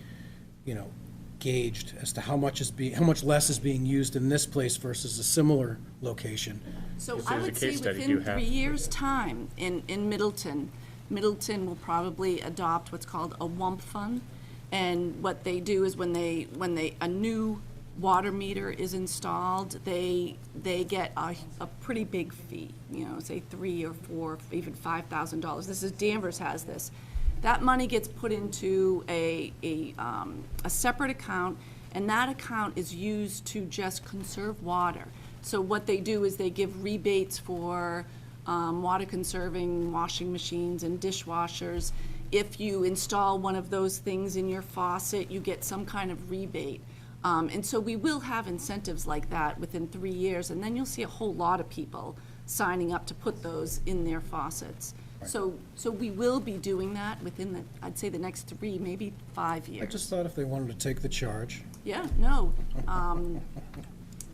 Speaker 7: gauged as to how much less is being used in this place versus a similar location.
Speaker 2: So
Speaker 8: If
Speaker 2: I
Speaker 8: there's a
Speaker 2: would say
Speaker 8: case study,
Speaker 2: within
Speaker 8: you have
Speaker 2: 3
Speaker 8: to-
Speaker 2: years' time, in Middleton, Middleton will probably adopt what's called a WUMP fund. And what they do is when a new water meter is installed, they get a pretty big fee, say $3,000 or $4,000, even $5,000. This is, Danvers has this. That money gets put into a separate account, and that account is used to just conserve water. So what they do is they give rebates for water conserving washing machines and dishwashers. If you install one of those things in your faucet, you get some kind of rebate. And so we will have incentives like that within 3 years, and then you'll see a whole lot of people signing up to put those in their faucets. So we will be doing that within I'd say the next 3, maybe 5 years.
Speaker 7: I just thought if they wanted to take the charge.
Speaker 2: Yeah, no.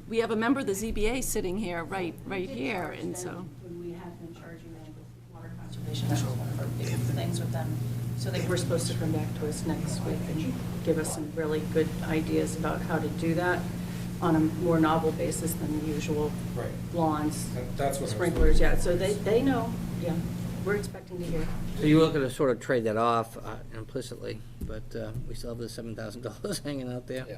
Speaker 2: We have a member of the ZBA sitting here, right here, and so.
Speaker 9: When we had been charging them with water conservation, that was one of our big things with them. So they were supposed to come back to us next week and give us some really good ideas about how to do that on a more novel basis than the usual
Speaker 7: Right.
Speaker 9: lawns,
Speaker 7: That's what I was
Speaker 9: sprinklers, yeah. So they know, yeah. We're expecting to hear.
Speaker 1: So you're looking to sort of trade that off implicitly, but we still have the $7,000 hanging out there.
Speaker 3: Yeah,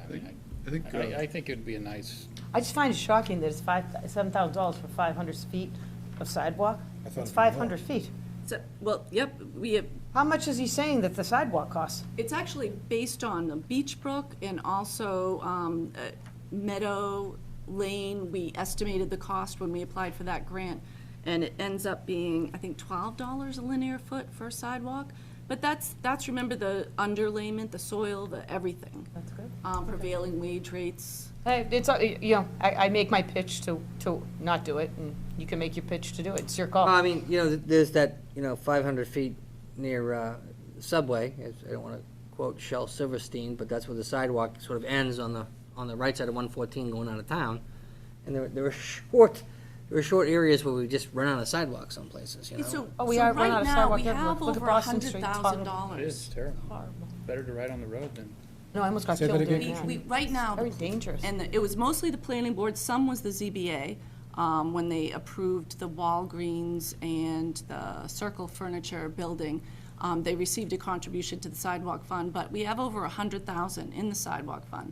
Speaker 6: I think,
Speaker 3: I think it'd be a nice,
Speaker 5: I just find it shocking that it's $7,000 for 500 feet of sidewalk.
Speaker 7: I thought
Speaker 5: It's
Speaker 7: it'd be more.
Speaker 5: 500 feet.
Speaker 2: So, well, yep, we have,
Speaker 5: How much is he saying that the sidewalk costs?
Speaker 2: it's actually based on the Beach Brook and also Meadow Lane. We estimated the cost when we applied for that grant, and it ends up being, I think, $12 a linear foot for a sidewalk. But that's, remember, the underlayment, the soil, the everything.
Speaker 5: That's good.
Speaker 2: Prevailing wage rates.
Speaker 5: Hey, it's, I make my pitch to not do it, and you can make your pitch to do it. It's your call.
Speaker 1: Well, I mean, there's that, 500 feet near Subway. I don't want to quote Shel Silverstein, but that's where the sidewalk sort of ends on the right side of 114 going out of town. And there are short areas where we just run out of sidewalks some places,
Speaker 2: So,
Speaker 5: Oh, we
Speaker 2: so
Speaker 5: are running out
Speaker 2: right
Speaker 5: of
Speaker 2: now,
Speaker 5: sidewalk
Speaker 2: we
Speaker 5: everywhere.
Speaker 2: have
Speaker 5: Look at
Speaker 2: over
Speaker 5: Boston Street, it's horrible.
Speaker 2: $100,000.
Speaker 3: it is terrible.
Speaker 5: Horrible.
Speaker 3: Better to ride on the road than,
Speaker 5: No, I almost got
Speaker 7: Say that
Speaker 5: killed doing
Speaker 7: again?
Speaker 5: that.
Speaker 2: Right now.
Speaker 5: Very dangerous.
Speaker 2: And it was mostly the planning board, some was the ZBA, when they approved the Walgreens and the Circle Furniture building. They received a contribution to the sidewalk fund, but we have over $100,000 in the sidewalk fund.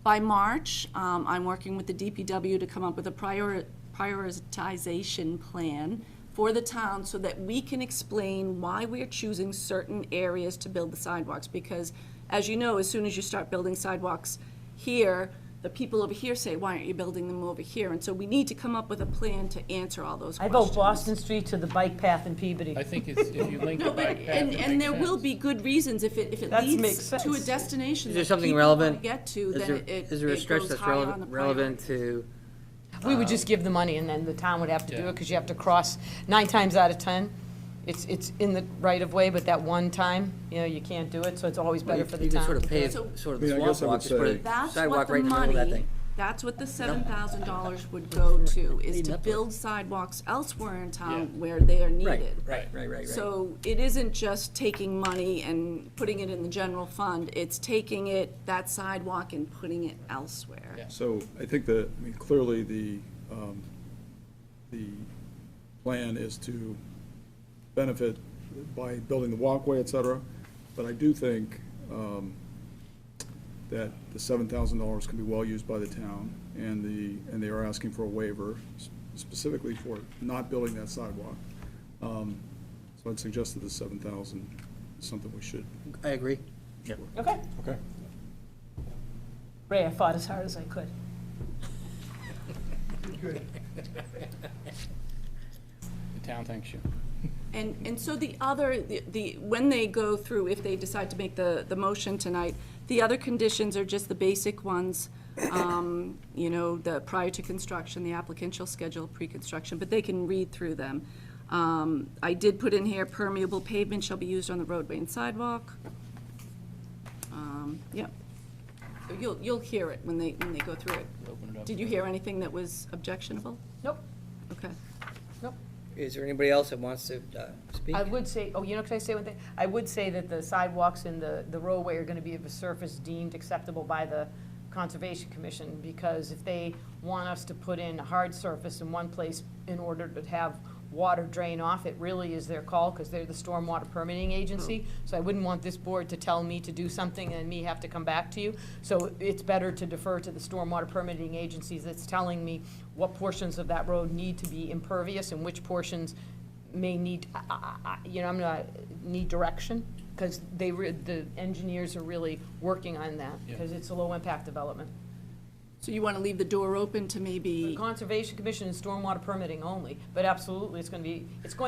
Speaker 2: By March, I'm working with the DPW to come up with a prioritization plan for the town so that we can explain why we're choosing certain areas to build the sidewalks. Because, as you know, as soon as you start building sidewalks here, the people over here say, why aren't you building them over here? And so we need to come up with a plan to answer all those
Speaker 5: I
Speaker 2: questions.
Speaker 5: vote Boston Street to the bike path in Peabody.
Speaker 3: I think it's, if you link the
Speaker 2: No, but,
Speaker 3: bike path, it
Speaker 2: and
Speaker 3: makes
Speaker 2: there will
Speaker 3: sense.
Speaker 2: be good reasons if it
Speaker 5: That makes
Speaker 2: leads to a
Speaker 5: sense.
Speaker 2: destination
Speaker 1: Is there
Speaker 2: that
Speaker 1: something
Speaker 2: people want to
Speaker 1: relevant?
Speaker 2: get to,
Speaker 1: Is
Speaker 2: then
Speaker 1: there,
Speaker 2: it
Speaker 1: is there a stretch
Speaker 2: goes
Speaker 1: that's
Speaker 2: high on the
Speaker 1: relevant
Speaker 2: priority.
Speaker 1: to,
Speaker 5: We would just give the money, and then the town would have to do
Speaker 3: Yeah.
Speaker 5: it, because you have to cross, 9 times out of 10, it's in the right-of-way, but that one time, you can't do it, so it's always better for the
Speaker 1: you could
Speaker 5: town.
Speaker 1: sort of
Speaker 5: to do it.
Speaker 1: pave,
Speaker 2: So-
Speaker 1: sort of
Speaker 6: I mean,
Speaker 1: the
Speaker 6: I guess I
Speaker 1: swamp
Speaker 6: would
Speaker 1: walk, just put
Speaker 6: say-
Speaker 1: a
Speaker 2: That's what
Speaker 1: sidewalk
Speaker 2: the
Speaker 1: right in the middle of that
Speaker 2: money,
Speaker 1: thing.
Speaker 2: that's what the $7,000 would go to, is
Speaker 1: Leading
Speaker 2: to
Speaker 1: up to it.
Speaker 2: build sidewalks elsewhere in
Speaker 3: Yeah.
Speaker 2: town where they are
Speaker 1: Right,
Speaker 2: needed.
Speaker 1: right.
Speaker 2: So it isn't just taking money and putting it in the general fund, it's taking that sidewalk and putting it elsewhere.
Speaker 3: Yeah.
Speaker 6: So I think that, I mean, clearly the plan is to benefit by building the walkway, et cetera. But I do think that the $7,000 can be well used by the town, and they are asking for a waiver specifically for not building that sidewalk. So I'd suggest that the 7,000 is something we should.
Speaker 1: I agree.
Speaker 5: Okay.
Speaker 6: Okay.
Speaker 5: Ray, I fought as hard as I could.
Speaker 3: The town thanks you.
Speaker 2: And so when they go through, if they decide to make the motion tonight, the other conditions are just the basic ones. The prior to construction, the applicant shall schedule pre-construction, but they can read through them. I did put in here, permeable pavement shall be used on the roadway and sidewalk. Yep. You'll hear it when they go through it.
Speaker 3: Open it up.
Speaker 2: Did you hear anything that was objectionable?
Speaker 5: Nope,
Speaker 2: Okay.
Speaker 5: nope.
Speaker 1: Is there anybody else that wants to speak?
Speaker 5: I would say, can I say one thing? I would say that the sidewalks and the roadway are gonna be of a surface deemed acceptable by the Conservation Commission, because if they want us to put in a hard surface in one place in order to have water drain off, it really is their call, because they're the stormwater permitting agency. So I wouldn't want this board to tell me to do something and me have to come back to you. So it's better to defer to the stormwater permitting agencies that's telling me what portions of that road need to be impervious and which portions may need, need direction, because the engineers are really working on that, because it's a low-impact development.
Speaker 2: So you want to leave the door open to
Speaker 5: The
Speaker 2: maybe,
Speaker 5: Conservation Commission and stormwater permitting only, but absolutely, it's going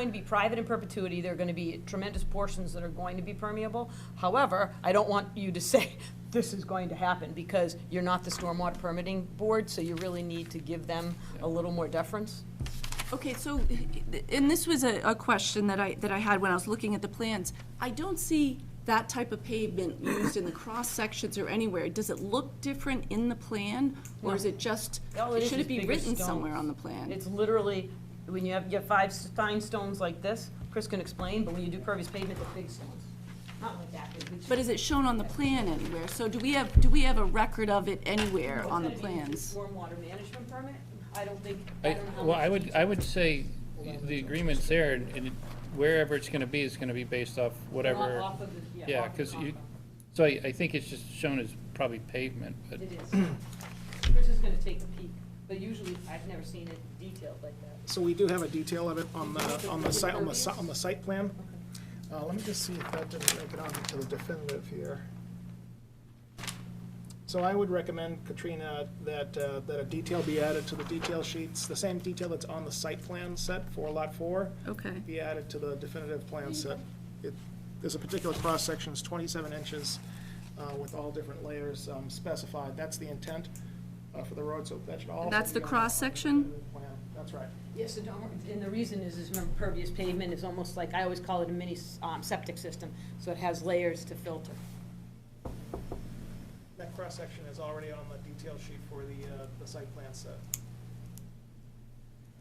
Speaker 5: to be private in perpetuity. There are going to be tremendous portions that are going to be permeable. However, I don't want you to say this is going to happen, because you're not the stormwater permitting board, so you really need to give them a little more deference.
Speaker 2: okay, so, and this was a question that I had when I was looking at the plans. I don't see that type of pavement used in the cross sections or anywhere. Does it look different in the plan, or is it just,
Speaker 5: All it is
Speaker 2: should
Speaker 5: is
Speaker 2: it be
Speaker 5: bigger
Speaker 2: written
Speaker 5: stones.
Speaker 2: somewhere on the plan?
Speaker 5: It's literally, when you have 5 fine stones like this, Chris can explain, but when you do pervious pavement, they're big stones. Not like that big.
Speaker 2: But is it shown on the plan anywhere? So do we have a record of it anywhere on the plans?
Speaker 5: Stormwater management permit? I don't think, I don't know how
Speaker 3: Well,
Speaker 5: much-
Speaker 3: I would say the agreement's there, and wherever it's gonna be, it's gonna be based off whatever.
Speaker 5: Off of the-
Speaker 3: Yeah,
Speaker 5: off of
Speaker 3: because
Speaker 5: the
Speaker 3: you,
Speaker 5: contract.
Speaker 3: so I think it's just shown as probably pavement, but.
Speaker 5: It is. Chris is gonna take a peek, but usually, I've never seen it detailed like that.
Speaker 10: So we do have a detail of it on the site plan. Let me just see if that didn't make it onto the definitive here. So I would recommend, Katrina, that a detail be added to the detail sheets, the same detail that's on the site plan set for Lot 4.
Speaker 2: Okay.
Speaker 10: Be added to the definitive plan set. There's a particular cross-section, it's 27 inches, with all different layers specified. That's the intent for the road, so that should also be.
Speaker 2: That's the
Speaker 10: on
Speaker 2: cross-section?
Speaker 10: definitive plan. That's right.
Speaker 5: Yes, and the reason is remember, pervious pavement is almost like, I always call it a mini septic system, so it has layers to filter.
Speaker 10: That cross-section is already on the detail sheet for the site plan set.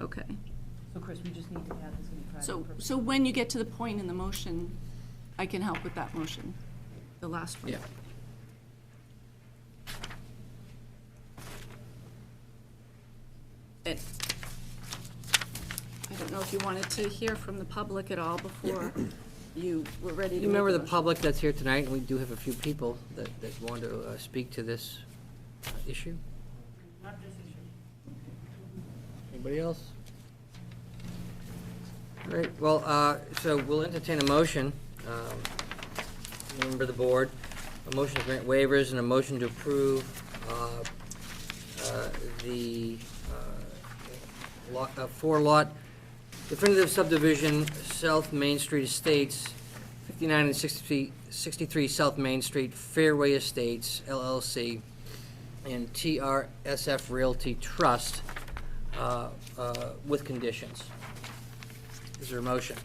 Speaker 2: Okay.
Speaker 5: So Chris, we just need to add this in private purpose.
Speaker 2: So when you get to the point in the motion, I can help with that motion, the last one.
Speaker 1: Yeah.
Speaker 2: I don't know if you wanted to hear from the public at all before you were ready to
Speaker 1: You
Speaker 2: make
Speaker 1: remember
Speaker 2: a
Speaker 1: the
Speaker 2: motion.
Speaker 1: public that's here tonight, and we do have a few people that want to speak to this issue?
Speaker 5: Not this issue.
Speaker 1: Anybody else? All right, well, so we'll entertain a motion, member of the board, a motion to grant waivers and a motion to approve the four-lot definitive subdivision, South Main Street Estates, 59 and 63 South Main Street, Fairway Estates, LLC, and TRSF Realty Trust, with conditions. Is there a motion?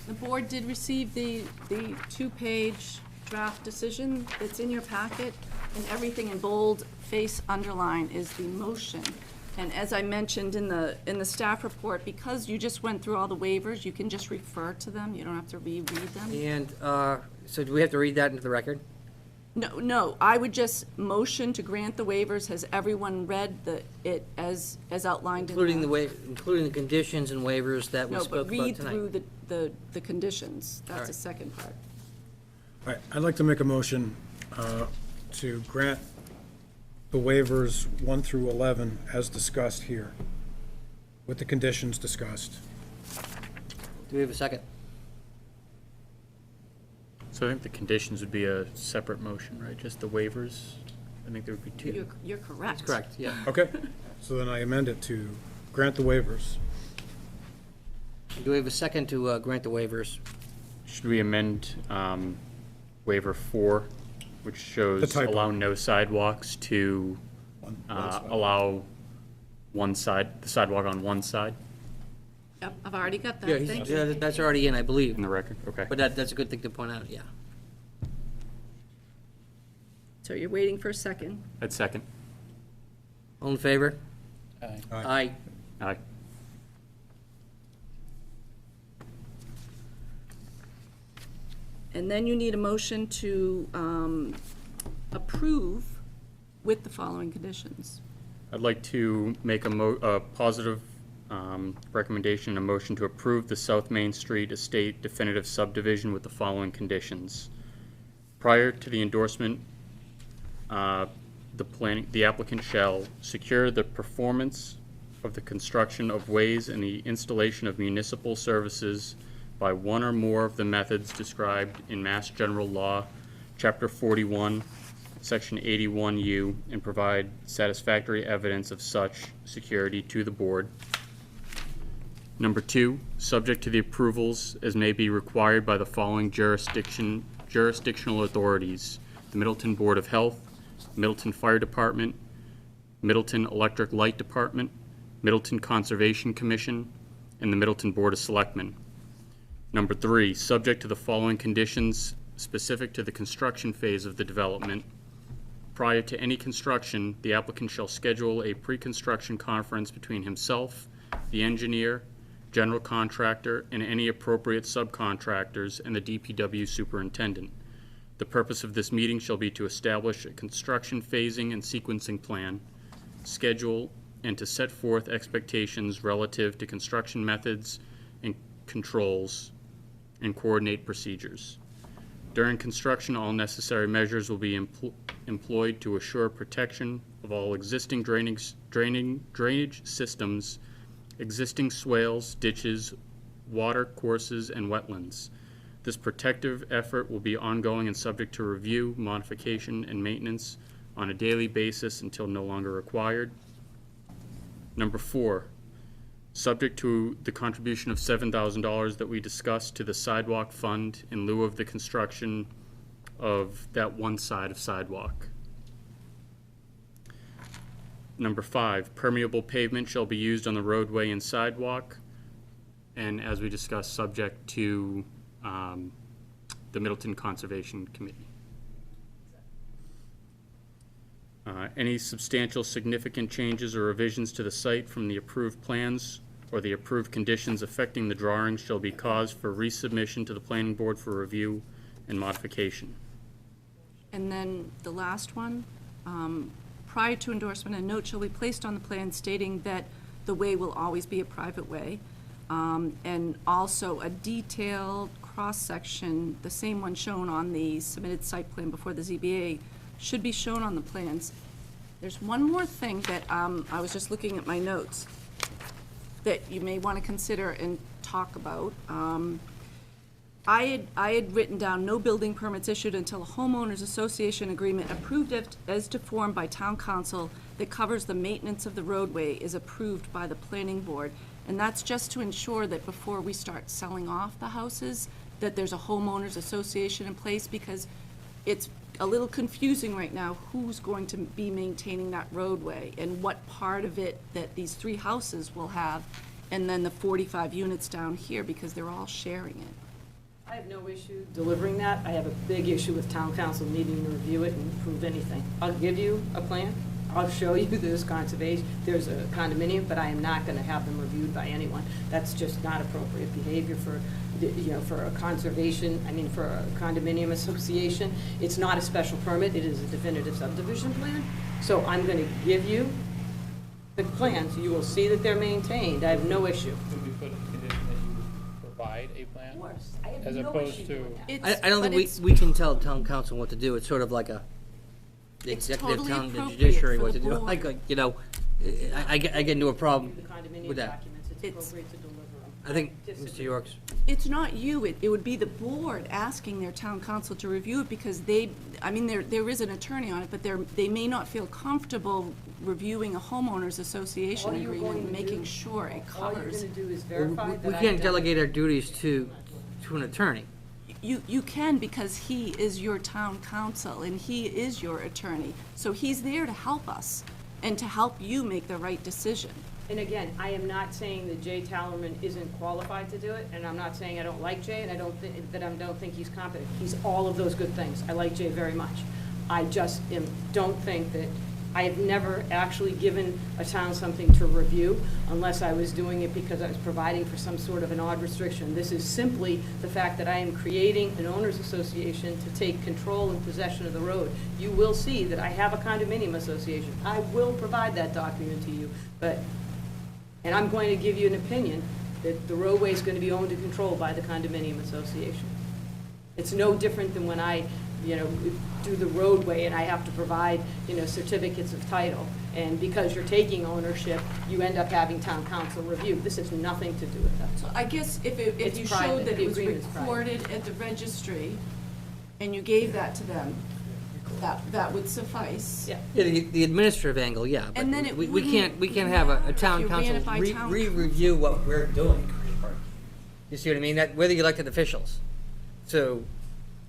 Speaker 2: The board did receive the two-page draft decision that's in your packet, and everything in bold face underline is the motion. And as I mentioned in the staff report, because you just went through all the waivers, you can just refer to them, you don't have to reread them.
Speaker 1: And so do we have to read that into the record?
Speaker 2: No, I would just motion to grant the waivers. Has everyone read it as outlined in the?
Speaker 1: Including the conditions and waivers that we
Speaker 2: No,
Speaker 1: spoke
Speaker 2: but
Speaker 1: about
Speaker 2: read
Speaker 1: tonight?
Speaker 2: through the conditions.
Speaker 1: All
Speaker 2: That's the
Speaker 1: right.
Speaker 2: second part.
Speaker 7: All right, I'd like to make a motion to grant the waivers 1 through 11 as discussed here, with the conditions discussed.
Speaker 1: Do we have a second?
Speaker 8: So I think the conditions would be a separate motion, right? Just the waivers? I think there would be two.
Speaker 2: You're correct.
Speaker 1: That's correct, yeah.
Speaker 7: Okay, so then I amend it to grant the waivers.
Speaker 1: Do we have a second to grant the waivers?
Speaker 8: Should we amend waiver 4, which shows
Speaker 7: The typo.
Speaker 8: allow no sidewalks, to
Speaker 7: One side.
Speaker 8: allow the sidewalk on one side
Speaker 2: Yep, I've already got
Speaker 1: Yeah,
Speaker 2: that. Thank
Speaker 1: yeah,
Speaker 2: you.
Speaker 1: that's already in, I believe.
Speaker 8: in the record? Okay.
Speaker 1: But that's a good thing to point out, yeah.
Speaker 2: So you're waiting for a second.
Speaker 8: I'd second.
Speaker 1: All in favor?
Speaker 3: Aye.
Speaker 1: Aye.
Speaker 8: Aye.
Speaker 2: And then you need a motion to approve with the following conditions.
Speaker 8: I'd like to make a positive recommendation, a motion to approve the South Main Street Estate definitive subdivision with the following conditions. Prior to the endorsement, the applicant shall secure the performance of the construction of ways and the installation of municipal services by one or more of the methods described in Mass General Law, Chapter 41, Section 81U, and provide satisfactory evidence of such security to the board. Number 2, subject to the approvals as may be required by the following jurisdictional authorities: the Middleton Board of Health, Middleton Fire Department, Middleton Electric Light Department, Middleton Conservation Commission, and the Middleton Board of Selectmen. Number 3, subject to the following conditions specific to the construction phase of the development. Prior to any construction, the applicant shall schedule a pre-construction conference between himself, the engineer, general contractor, and any appropriate subcontractors, and the DPW superintendent. The purpose of this meeting shall be to establish a construction phasing and sequencing plan, schedule, and to set forth expectations relative to construction methods and controls, and coordinate procedures. During construction, all necessary measures will be employed to assure protection of all existing drainage systems, existing swales, ditches, water courses, and wetlands. This protective effort will be ongoing and subject to review, modification, and maintenance on a daily basis until no longer required. Number 4, subject to the contribution of $7,000 that we discussed to the sidewalk fund in lieu of the construction of that one side of sidewalk. Number 5, permeable pavement shall be used on the roadway and sidewalk, and as we discussed, subject to the Middleton Conservation Committee. Any substantial significant changes or revisions to the site from the approved plans or the approved conditions affecting the drawings shall be cause for resubmission to the planning board for review and modification.
Speaker 2: And then the last one, prior to endorsement, a note shall be placed on the plan stating that the way will always be a private way. And also a detailed cross-section, the same one shown on the submitted site plan before the ZBA, should be shown on the plans. There's one more thing that I was just looking at my notes that you may want to consider and talk about. I had written down, no building permits issued until a homeowners association agreement approved as deformed by town council that covers the maintenance of the roadway is approved by the planning board. And that's just to ensure that before we start selling off the houses, that there's a homeowners association in place, because it's a little confusing right now who's going to be maintaining that roadway and what part of it that these 3 houses will have, and then the 45 units down here, because they're all sharing it.
Speaker 5: I have no issue delivering that. I have a big issue with town council needing to review it and approve anything. I'll give you a plan. I'll show you there's conservation, there's a condominium, but I am not gonna have them reviewed by anyone. That's just not appropriate behavior for, for a conservation, for a condominium association. It's not a special permit, it is a definitive subdivision plan. So I'm gonna give you the plans. You will see that they're maintained. I have no issue.
Speaker 3: Would we put a condition that you provide a plan?
Speaker 5: Worse. I have
Speaker 3: As
Speaker 5: no
Speaker 3: opposed
Speaker 5: issue
Speaker 3: to-
Speaker 5: doing that.
Speaker 2: It's-
Speaker 1: I don't
Speaker 2: but
Speaker 1: think
Speaker 2: it's-
Speaker 1: we can tell town council what to do. It's sort of like the
Speaker 2: It's
Speaker 1: executive
Speaker 2: totally
Speaker 1: town, the
Speaker 2: appropriate
Speaker 1: judiciary
Speaker 2: for
Speaker 1: what
Speaker 2: the
Speaker 1: to do.
Speaker 2: board.
Speaker 1: I get into a problem
Speaker 5: The condominium
Speaker 1: with that.
Speaker 5: documents, it's
Speaker 2: It's-
Speaker 5: appropriate to deliver them.
Speaker 1: I think,
Speaker 5: disagree.
Speaker 1: Mr. Yorks,
Speaker 2: It's not you, it would be the board asking their town council to review it, because there is an attorney on it, but they may not feel comfortable reviewing a homeowners association
Speaker 5: All you're
Speaker 2: agreement
Speaker 5: going
Speaker 2: and
Speaker 5: to
Speaker 2: making
Speaker 5: do-
Speaker 2: sure it
Speaker 5: All you're
Speaker 2: covers.
Speaker 5: gonna do is
Speaker 1: we
Speaker 5: verify that I
Speaker 1: can't
Speaker 5: have
Speaker 1: delegate our duties to an attorney.
Speaker 2: You can, because he is your town council and he is your attorney. So he's there to help us and to help you make the right decision.
Speaker 5: And again, I am not saying that Jay Tallerman isn't qualified to do it, and I'm not saying I don't like Jay, and I don't think he's competent. He's all of those good things. I like Jay very much. I just don't think that, I have never actually given a town something to review unless I was doing it because I was providing for some sort of an odd restriction. This is simply the fact that I am creating an owners association to take control and possession of the road. You will see that I have a condominium association. I will provide that document to you, and I'm going to give you an opinion that the roadway is going to be owned and controlled by the condominium association. It's no different than when I, do the roadway and I have to provide, certificates of title. And because you're taking ownership, you end up having town council review. This has nothing to do with that.
Speaker 2: So I guess if
Speaker 5: It's
Speaker 2: you
Speaker 5: private.
Speaker 2: showed that
Speaker 5: The
Speaker 2: it was
Speaker 5: agreement's private.
Speaker 2: recorded at the registry and you gave that to them, that would suffice.
Speaker 5: Yeah.
Speaker 1: Yeah, the administrative angle, yeah. but
Speaker 2: And then it
Speaker 1: we can't
Speaker 2: wouldn't
Speaker 1: have a
Speaker 2: matter
Speaker 1: town
Speaker 2: if you ran
Speaker 1: council
Speaker 2: it by town
Speaker 1: re-review what we're doing. You see what I mean? That, we're the elected officials. So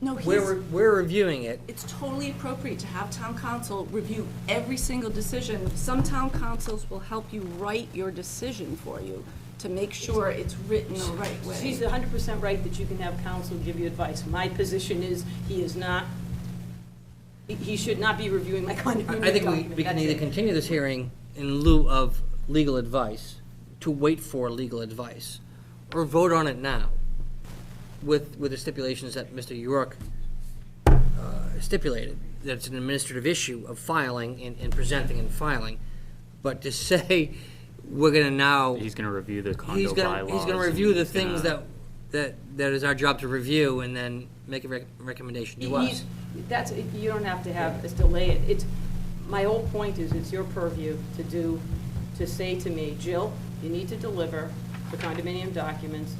Speaker 2: No,
Speaker 1: we're reviewing it.
Speaker 2: it's totally appropriate to have town council review every single decision. Some town councils will help you write your decision for you to make sure it's written the right
Speaker 5: She's
Speaker 2: way.
Speaker 5: 100% right that you can have counsel give you advice. My position is, he should not be reviewing my condominium
Speaker 1: I think
Speaker 5: document.
Speaker 1: we can
Speaker 5: That's
Speaker 1: either
Speaker 5: it.
Speaker 1: continue this hearing in lieu of legal advice, to wait for legal advice, or vote on it now with the stipulations that Mr. York stipulated, that it's an administrative issue of filing and presenting and filing. But to say, we're gonna now,
Speaker 8: He's gonna review the condo
Speaker 1: he's
Speaker 8: bylaws.
Speaker 1: gonna review the
Speaker 8: and he's
Speaker 1: things
Speaker 8: gonna-
Speaker 1: that is our job to review and then make a recommendation to us.
Speaker 5: You don't have to have us delay it. My whole point is, it's your purview to say to me, Jill, you need to deliver the condominium documents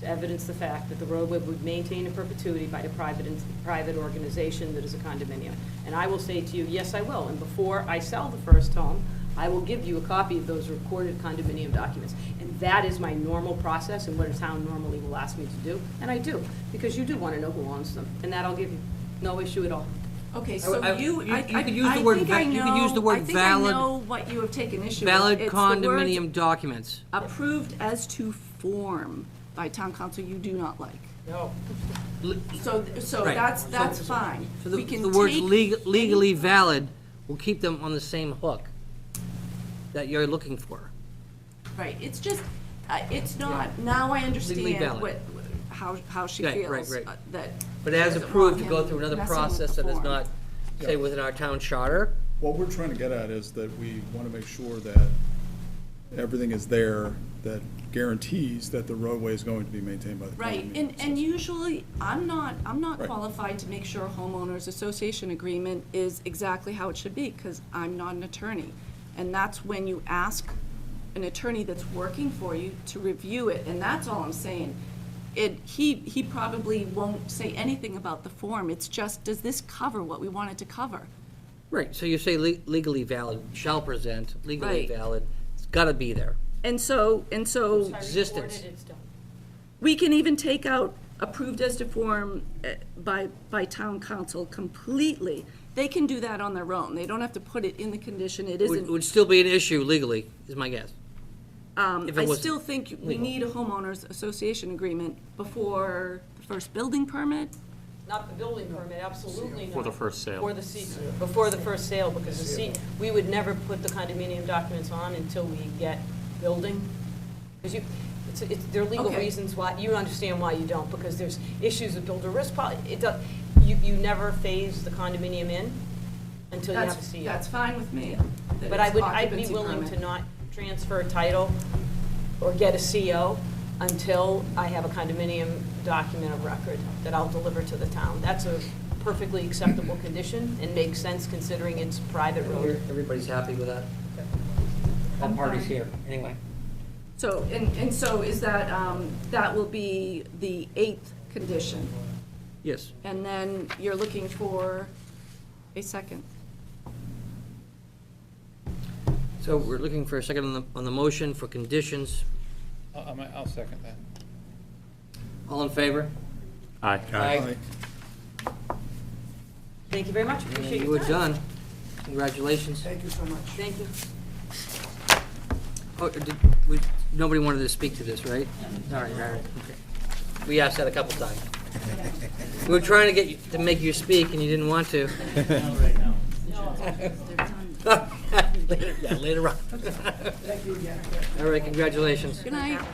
Speaker 5: to evidence the fact that the roadway would maintain in perpetuity by a private organization that is a condominium. And I will say to you, yes, I will. And before I sell the first home, I will give you a copy of those recorded condominium documents. And that is my normal process and what a town normally will ask me to do. And I do, because you do want to know who owns them. And that I'll give you. No issue at all.
Speaker 2: Okay, so you
Speaker 1: could use the word you could use the word
Speaker 2: I think I
Speaker 1: valid-
Speaker 2: know what you have taken issue with.
Speaker 1: Valid
Speaker 2: It's the words
Speaker 1: condominium documents.
Speaker 2: approved as to form by town council you do not like.
Speaker 5: No.
Speaker 2: So
Speaker 1: Right.
Speaker 2: that's fine.
Speaker 1: So the
Speaker 2: We can
Speaker 1: words
Speaker 2: take
Speaker 1: legally
Speaker 2: any-
Speaker 1: valid will keep them on the same hook that you're looking for.
Speaker 2: Right, it's just, it's not, now I understand
Speaker 1: valid.
Speaker 2: how she
Speaker 1: Right,
Speaker 2: feels.
Speaker 1: right.
Speaker 2: That.
Speaker 1: But as
Speaker 2: doesn't
Speaker 1: approved, to
Speaker 2: want
Speaker 1: go
Speaker 2: him
Speaker 1: through another
Speaker 2: messing with
Speaker 1: process
Speaker 2: the
Speaker 1: that is
Speaker 2: form.
Speaker 1: not, say,
Speaker 6: Yeah.
Speaker 1: within our town charter.
Speaker 6: What we're trying to get at is that we want to make sure that everything is there that guarantees that the roadway is going to be maintained by the
Speaker 2: Right,
Speaker 6: condominium.
Speaker 2: and usually, I'm not
Speaker 6: Right.
Speaker 2: qualified to make sure a homeowners association agreement is exactly how it should be, because I'm not an attorney. And that's when you ask an attorney that's working for you to review it, and that's all I'm saying. he probably won't say anything about the form. It's just, does this cover what we want it to cover?
Speaker 1: Right, so you say legally valid, shall present, legally
Speaker 2: Right.
Speaker 1: valid, it's gotta be there.
Speaker 2: And so,
Speaker 1: Existence.
Speaker 2: we can even take out approved as to form by town council completely. They can do that on their own. They don't have to put it in the condition. It
Speaker 1: Would
Speaker 2: isn't.
Speaker 1: still be an issue legally, is my guess. if it
Speaker 2: I
Speaker 1: was
Speaker 2: still think we need a homeowners association agreement before the first building permit.
Speaker 5: Not the building permit, absolutely not.
Speaker 8: For the first sale.
Speaker 5: Before the first sale, because we would never put the condominium documents on until we get building. Because there are legal
Speaker 2: Okay.
Speaker 5: reasons why, you understand why you don't, because there's issues of builder risk, you never phase the condominium in until you have a CO.
Speaker 2: That's fine with me. that
Speaker 5: But
Speaker 2: it's
Speaker 5: I'd be
Speaker 2: occupancy
Speaker 5: willing
Speaker 2: permit.
Speaker 5: to not transfer title or get a CO until I have a condominium document of record that I'll deliver to the town. That's a perfectly acceptable condition and makes sense considering it's private road.
Speaker 1: Everybody's happy with that? All parties here, anyway.
Speaker 2: So, and so is that, that will be the 8th condition?
Speaker 1: Yes.
Speaker 2: And then you're looking for a second?
Speaker 1: So we're looking for a second on the motion for conditions.
Speaker 3: I'll second that.
Speaker 1: All in favor?
Speaker 8: Aye.
Speaker 1: Aye.
Speaker 5: Thank you very much, appreciate
Speaker 1: You
Speaker 5: your
Speaker 1: were
Speaker 5: time.
Speaker 1: done. Congratulations.
Speaker 10: Thank you so much.
Speaker 5: Thank you.
Speaker 1: Oh, nobody wanted to speak to this, right? All right, okay. We asked that a couple times. We were trying to get you, to make you speak, and you didn't want to. Later, yeah, later on.
Speaker 10: Thank you again.
Speaker 1: All right, congratulations.
Speaker 2: Good night.
Speaker 9: Can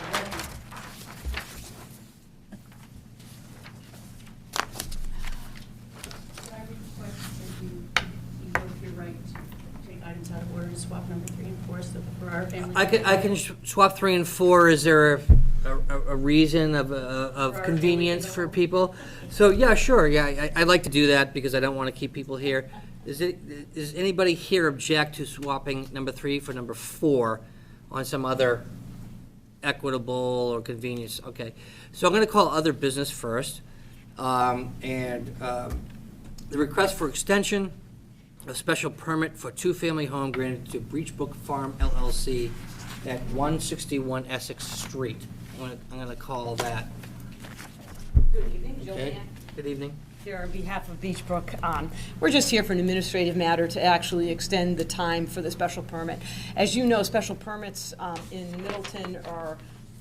Speaker 9: I request that you know if you're right to take items out of order and swap number 3 and 4 so for our family?
Speaker 1: I can swap 3 and 4. Is there a reason of convenience for people? So, yeah, sure, yeah, I'd like to do that because I don't want to keep people here. Does anybody here object to swapping number 3 for number 4 on some other equitable or convenience? Okay, so I'm going to call other business first. The request for extension of special permit for two-family home granted to Breachbrook Farm LLC at 161 Essex Street. I'm going to call that.
Speaker 5: Good evening,
Speaker 1: Okay.
Speaker 5: Joanne.
Speaker 1: Good evening.
Speaker 5: Here on behalf of Beachbrook. We're just here for an administrative matter to actually extend the time for the special permit. As you know, special permits in Middleton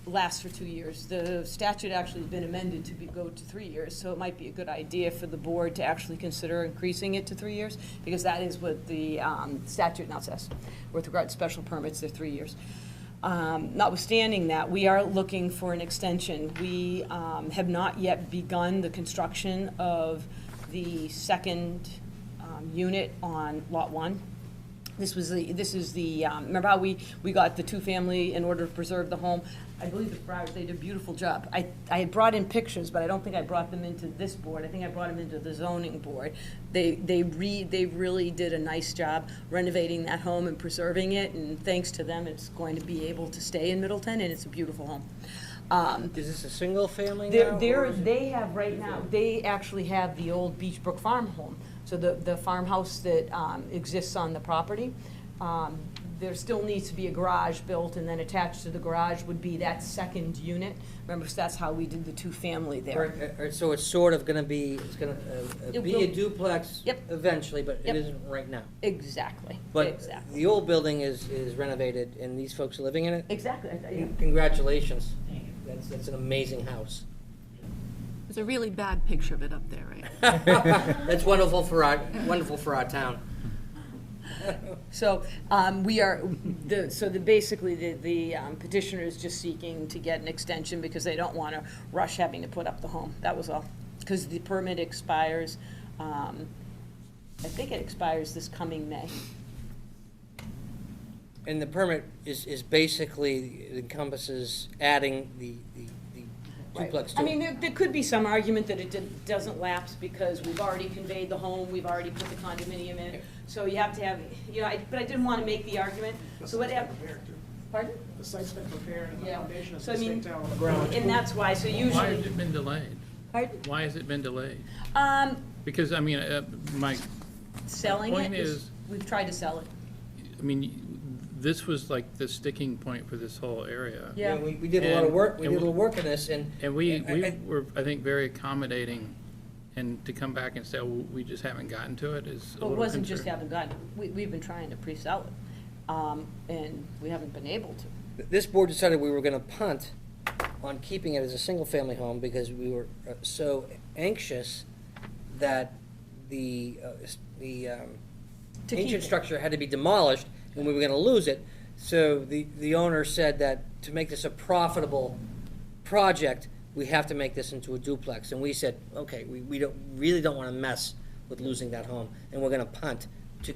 Speaker 5: last for 2 years. The statute actually has been amended to go to 3 years, so it might be a good idea for the board to actually consider increasing it to 3 years, because that is what the statute now says. With regard to special permits, they're 3 years. Notwithstanding that, we are looking for an extension. We have not yet begun the construction of the second unit on Lot 1. This is the, remember how we got the two-family in order to preserve the home? I believe the Friars, they did a beautiful job. I had brought in pictures, but I don't think I brought them into this board. I think I brought them into the zoning board. They really did a nice job renovating that home and preserving it, and thanks to them, it's going to be able to stay in Middleton, and it's a beautiful home.
Speaker 1: Is this a single family now?
Speaker 5: They have right now, they actually have the old Beachbrook Farm home. So the farmhouse that exists on the property, there still needs to be a garage built, and then attached to the garage would be that second unit. Remember, so that's how we did the two-family there.
Speaker 1: Or so it's sort of going to be,
Speaker 5: It
Speaker 1: be a
Speaker 5: will-
Speaker 1: duplex
Speaker 5: Yep.
Speaker 1: eventually, but
Speaker 5: Yep.
Speaker 1: it isn't right now.
Speaker 5: Exactly,
Speaker 1: But
Speaker 5: exactly.
Speaker 1: the old building is renovated, and these folks are living in it?
Speaker 5: Exactly.
Speaker 1: Congratulations. That's an amazing house.
Speaker 2: There's a really bad picture of it up there, right?
Speaker 1: That's wonderful for our town.
Speaker 5: So we are, basically, the petitioner is just seeking to get an extension because they don't want to rush having to put up the home. That was all. Because the permit expires, I think it expires this coming May.
Speaker 1: And the permit is basically, it encompasses adding the duplex to
Speaker 5: I
Speaker 1: it.
Speaker 5: mean, there could be some argument that it doesn't lapse because we've already conveyed the home, we've already put the condominium in. So you have to have, but I didn't want to make the argument. So what, pardon?
Speaker 10: The site's been prepared and the
Speaker 5: Yeah.
Speaker 10: foundation has
Speaker 5: So, I
Speaker 10: been
Speaker 5: mean,
Speaker 10: staked out on the ground.
Speaker 5: And that's why, so
Speaker 3: Why has
Speaker 5: usually,
Speaker 3: it been delayed?
Speaker 5: Pardon?
Speaker 3: Why has it been delayed?
Speaker 5: um,
Speaker 3: Because, I mean, my,
Speaker 5: selling
Speaker 3: point
Speaker 5: it
Speaker 3: is-
Speaker 5: we've tried to sell it.
Speaker 3: I mean, this was like the sticking point for this whole area.
Speaker 5: Yeah.
Speaker 1: We did a lot of
Speaker 3: And-
Speaker 1: work, we
Speaker 3: and
Speaker 1: did a little work in this, and.
Speaker 3: And we
Speaker 1: I-
Speaker 3: were, I think, very accommodating, and to come back and say, well, we just haven't gotten to it is a
Speaker 5: Well,
Speaker 3: little
Speaker 5: it wasn't just
Speaker 3: concerning.
Speaker 5: haven't gotten, we've been trying to pre-sell it, and we haven't been able to.
Speaker 1: This board decided we were gonna punt on keeping it as a single-family home because we were so anxious that the
Speaker 5: To keep
Speaker 1: ancient
Speaker 5: it.
Speaker 1: structure had to be demolished and we were gonna lose it. So the owner said that to make this a profitable project, we have to make this into a duplex. And we said, okay, we really don't wanna mess with losing that home, and we're gonna punt to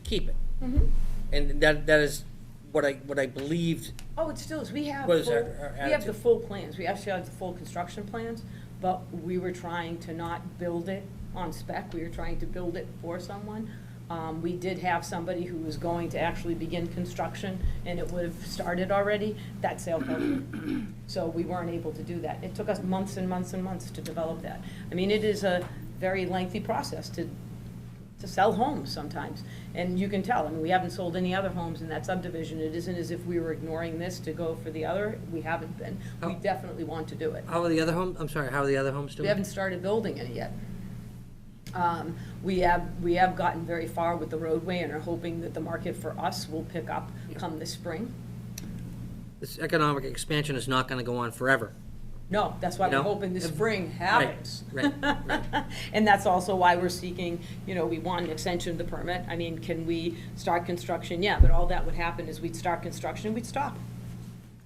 Speaker 1: keep it.
Speaker 5: Mm-hmm.
Speaker 1: And that is what I believed.
Speaker 5: Oh, it still is, we have,
Speaker 1: What is
Speaker 5: full-
Speaker 1: our
Speaker 5: we have the
Speaker 1: attitude?
Speaker 5: full plans, we actually have the full construction plans, but we were trying to not build it on spec, we were trying to build it for someone. We did have somebody who was going to actually begin construction, and it would have started already, that sale fell through. So we weren't able to do that. It took us months and months and months to develop that. I mean, it is a very lengthy process to sell homes sometimes. And you can tell, I mean, we haven't sold any other homes in that subdivision. It isn't as if we were ignoring this to go for the other. We haven't been. We
Speaker 1: Oh.
Speaker 5: definitely want to do it.
Speaker 1: How are the other homes, I'm sorry, how are the other homes doing?
Speaker 5: We haven't started building any yet. We have gotten very far with the roadway and are hoping that the market for us will pick up come this spring.
Speaker 1: This economic expansion is not gonna go on forever.
Speaker 5: No, that's why we're
Speaker 1: No?
Speaker 5: hoping this spring happens.
Speaker 1: Right.
Speaker 5: And that's also why we're seeking, we want an extension of the permit. I mean, can we start construction? Yeah, but all that would happen is we'd start construction, we'd stop.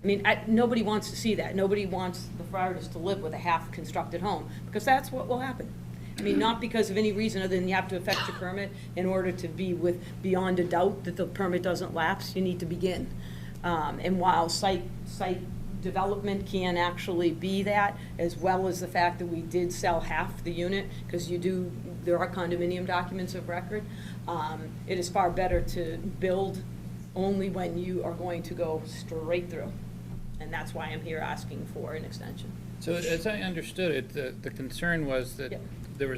Speaker 5: I mean, nobody wants to see that. Nobody wants the Friars to live with a half-constructed home, because that's what will happen. I mean, not because of any reason other than you have to affect your permit in order to be beyond a doubt that the permit doesn't lapse, you need to begin. And while site development can actually be that, as well as the fact that we did sell half the unit, because there are condominium documents of record, it is far better to build only when you are going to go straight through. And that's why I'm here asking for an extension.
Speaker 3: So as I understood it, the concern was that
Speaker 5: Yep.
Speaker 3: there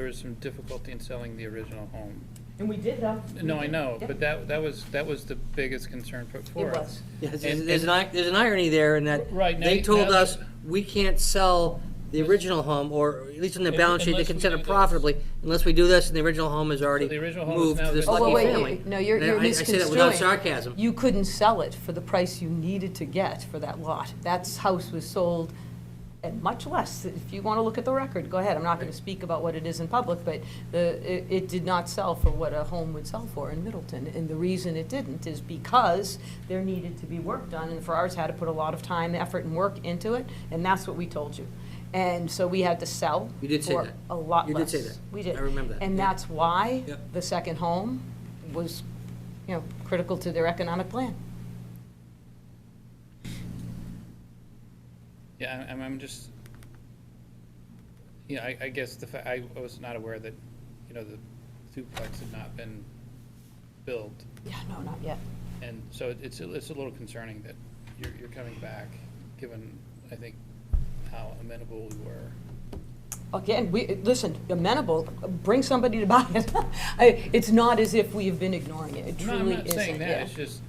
Speaker 3: was some difficulty in selling the original home.
Speaker 5: And we did, though.
Speaker 3: No, I know,
Speaker 5: Yep.
Speaker 3: but that was the biggest concern put
Speaker 5: It
Speaker 3: forth.
Speaker 5: was.
Speaker 1: Yeah,
Speaker 3: And-
Speaker 1: there's an irony there in that
Speaker 3: Right, now
Speaker 1: they
Speaker 3: you-
Speaker 1: told
Speaker 3: now
Speaker 1: us
Speaker 3: that-
Speaker 1: we can't sell the original home, or at least on their balance sheet, they
Speaker 3: Unless we
Speaker 1: consider
Speaker 3: do this.
Speaker 1: profitably, unless we do this and the original home is already
Speaker 3: the original home has
Speaker 1: moved
Speaker 3: now
Speaker 1: to this
Speaker 3: been
Speaker 5: Oh,
Speaker 1: lucky
Speaker 5: wait,
Speaker 1: family.
Speaker 5: no, you're
Speaker 1: And I say that without sarcasm.
Speaker 5: You couldn't sell it for the price you needed to get for that lot. That house was sold at much less. If you want to look at the record, go ahead. I'm not going to speak about what it is in public, but it did not sell for what a home would sell for in Middleton. And the reason it didn't is because there needed to be work done, and Farrars had to put a lot of time, effort, and work into it, and that's what we told you. And so we had to sell
Speaker 1: You did say
Speaker 5: for
Speaker 1: that.
Speaker 5: a lot
Speaker 1: You did
Speaker 5: less.
Speaker 1: say that.
Speaker 5: We did.
Speaker 1: I remember that.
Speaker 5: And
Speaker 1: Yeah.
Speaker 5: that's why
Speaker 1: Yep.
Speaker 5: the second home was, critical to their economic plan.
Speaker 3: Yeah, I'm just, I guess I was not aware that, the duplex had not been built.
Speaker 5: Yeah, no, not yet.
Speaker 3: And so it's a little concerning that you're coming back, given, I think, how amenable we were.
Speaker 5: Again, listen, amenable, bring somebody to buy it. It's not as if we have been ignoring it. It
Speaker 3: No, I'm
Speaker 5: truly
Speaker 3: not
Speaker 5: isn't.
Speaker 3: saying that,
Speaker 5: yeah.
Speaker 3: it's just,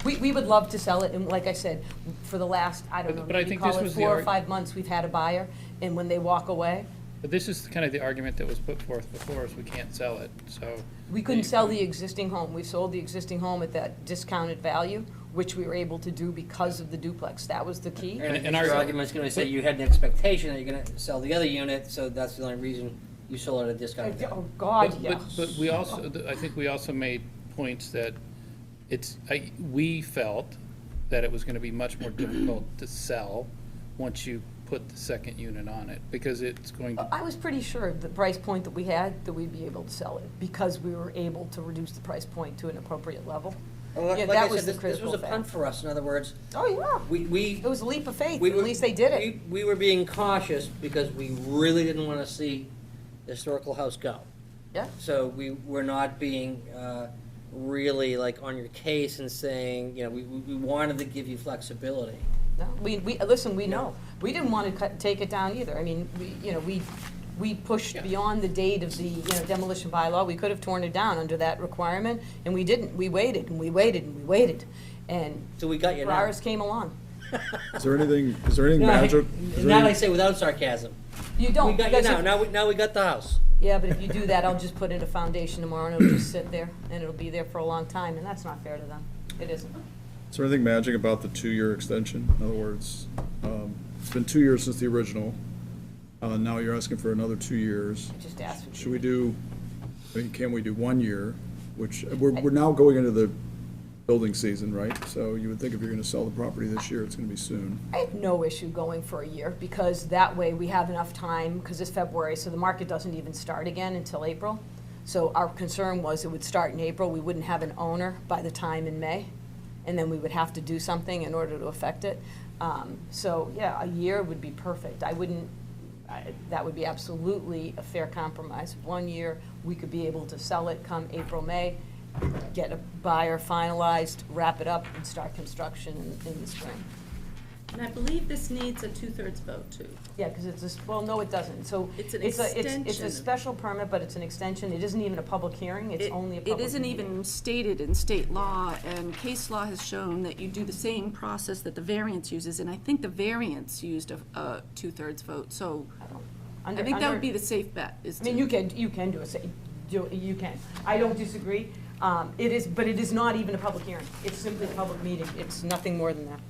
Speaker 5: We would love to sell it, and like I said, for the last, I don't know,
Speaker 3: But I
Speaker 5: maybe
Speaker 3: think
Speaker 5: call
Speaker 3: this
Speaker 5: it
Speaker 3: was the
Speaker 5: 4 or
Speaker 3: arg-
Speaker 5: 5 months, we've had a buyer, and when they walk away,
Speaker 3: but this is kind of the argument that was put forth before, is we can't sell it, so.
Speaker 5: we couldn't sell the existing home. We sold the existing home at that discounted value, which we were able to do because of the duplex. That was the key.
Speaker 1: And
Speaker 3: our-
Speaker 1: your argument's gonna say you had an expectation that you're gonna sell the other unit, so that's the only reason you sold at a discount.
Speaker 5: Oh, God,
Speaker 3: But-
Speaker 5: yes.
Speaker 3: But we also, I think we also made points that we felt that it was gonna be much more difficult to sell once you put the second unit on it, because it's going to,
Speaker 5: I was pretty sure the price point that we had, that we'd be able to sell it, because we were able to reduce the price point to an appropriate level.
Speaker 1: Well, like
Speaker 5: Yeah,
Speaker 1: I
Speaker 5: that
Speaker 1: said,
Speaker 5: was the
Speaker 1: this was
Speaker 5: critical
Speaker 1: a punt
Speaker 5: fact.
Speaker 1: for us, in other words,
Speaker 5: Oh, yeah.
Speaker 1: we.
Speaker 5: It was a leap of faith,
Speaker 1: we
Speaker 5: at
Speaker 1: were-
Speaker 5: least they did it.
Speaker 1: We were being cautious because we really didn't wanna see the historical house go.
Speaker 5: Yeah.
Speaker 1: So we were not being, really like on your case and saying, you know, we wanted to give you flexibility.
Speaker 5: No, listen, we know. We didn't want to take it down either. I mean, we pushed beyond the date of the, demolition bylaw. We could have torn it down under that requirement, and we didn't. We waited, and we waited, and we waited. And
Speaker 1: So we got you now.
Speaker 5: Ferraris came along.
Speaker 6: Is there anything
Speaker 1: No,
Speaker 6: magic? is there
Speaker 1: Now I
Speaker 6: any-
Speaker 1: say without sarcasm.
Speaker 5: You don't.
Speaker 1: We got you
Speaker 5: because
Speaker 1: now.
Speaker 5: if-
Speaker 1: Now we got the house.
Speaker 5: Yeah, but if you do that, I'll just put in a foundation tomorrow, and it'll just sit there, and it'll be there for a long time, and that's not fair to them. It isn't.
Speaker 6: Is there anything magic about the 2-year extension? In other words, it's been 2 years since the original. Now you're asking for another 2 years.
Speaker 5: I just asked.
Speaker 6: Should we do, I mean, can we do 1 year? Which, we're now going into the building season, right? So you would think if you're gonna sell the property this year, it's gonna be soon.
Speaker 5: I have no issue going for a year, because that way we have enough time, because it's February, so the market doesn't even start again until April. So our concern was it would start in April, we wouldn't have an owner by the time in May, and then we would have to do something in order to affect it. So, yeah, a year would be perfect. That would be absolutely a fair compromise. 1 year, we could be able to sell it come April, May, get a buyer finalized, wrap it up, and start construction in the spring.
Speaker 2: And I believe this needs a 2/3 vote, too.
Speaker 5: Yeah, because well, no, it doesn't. So
Speaker 2: It's an
Speaker 5: it's a
Speaker 2: extension.
Speaker 5: special permit, but it's an extension. It isn't even a public hearing, it's only a public
Speaker 2: It isn't
Speaker 5: meeting.
Speaker 2: even stated in state law, and case law has shown that you do the same process that the variance uses, and I think the variance used a 2/3 vote, so I think that would be the safe bet, is
Speaker 5: I mean, you can do you can. I don't disagree. But it is not even a public hearing. It's simply a public meeting. It's nothing more than that.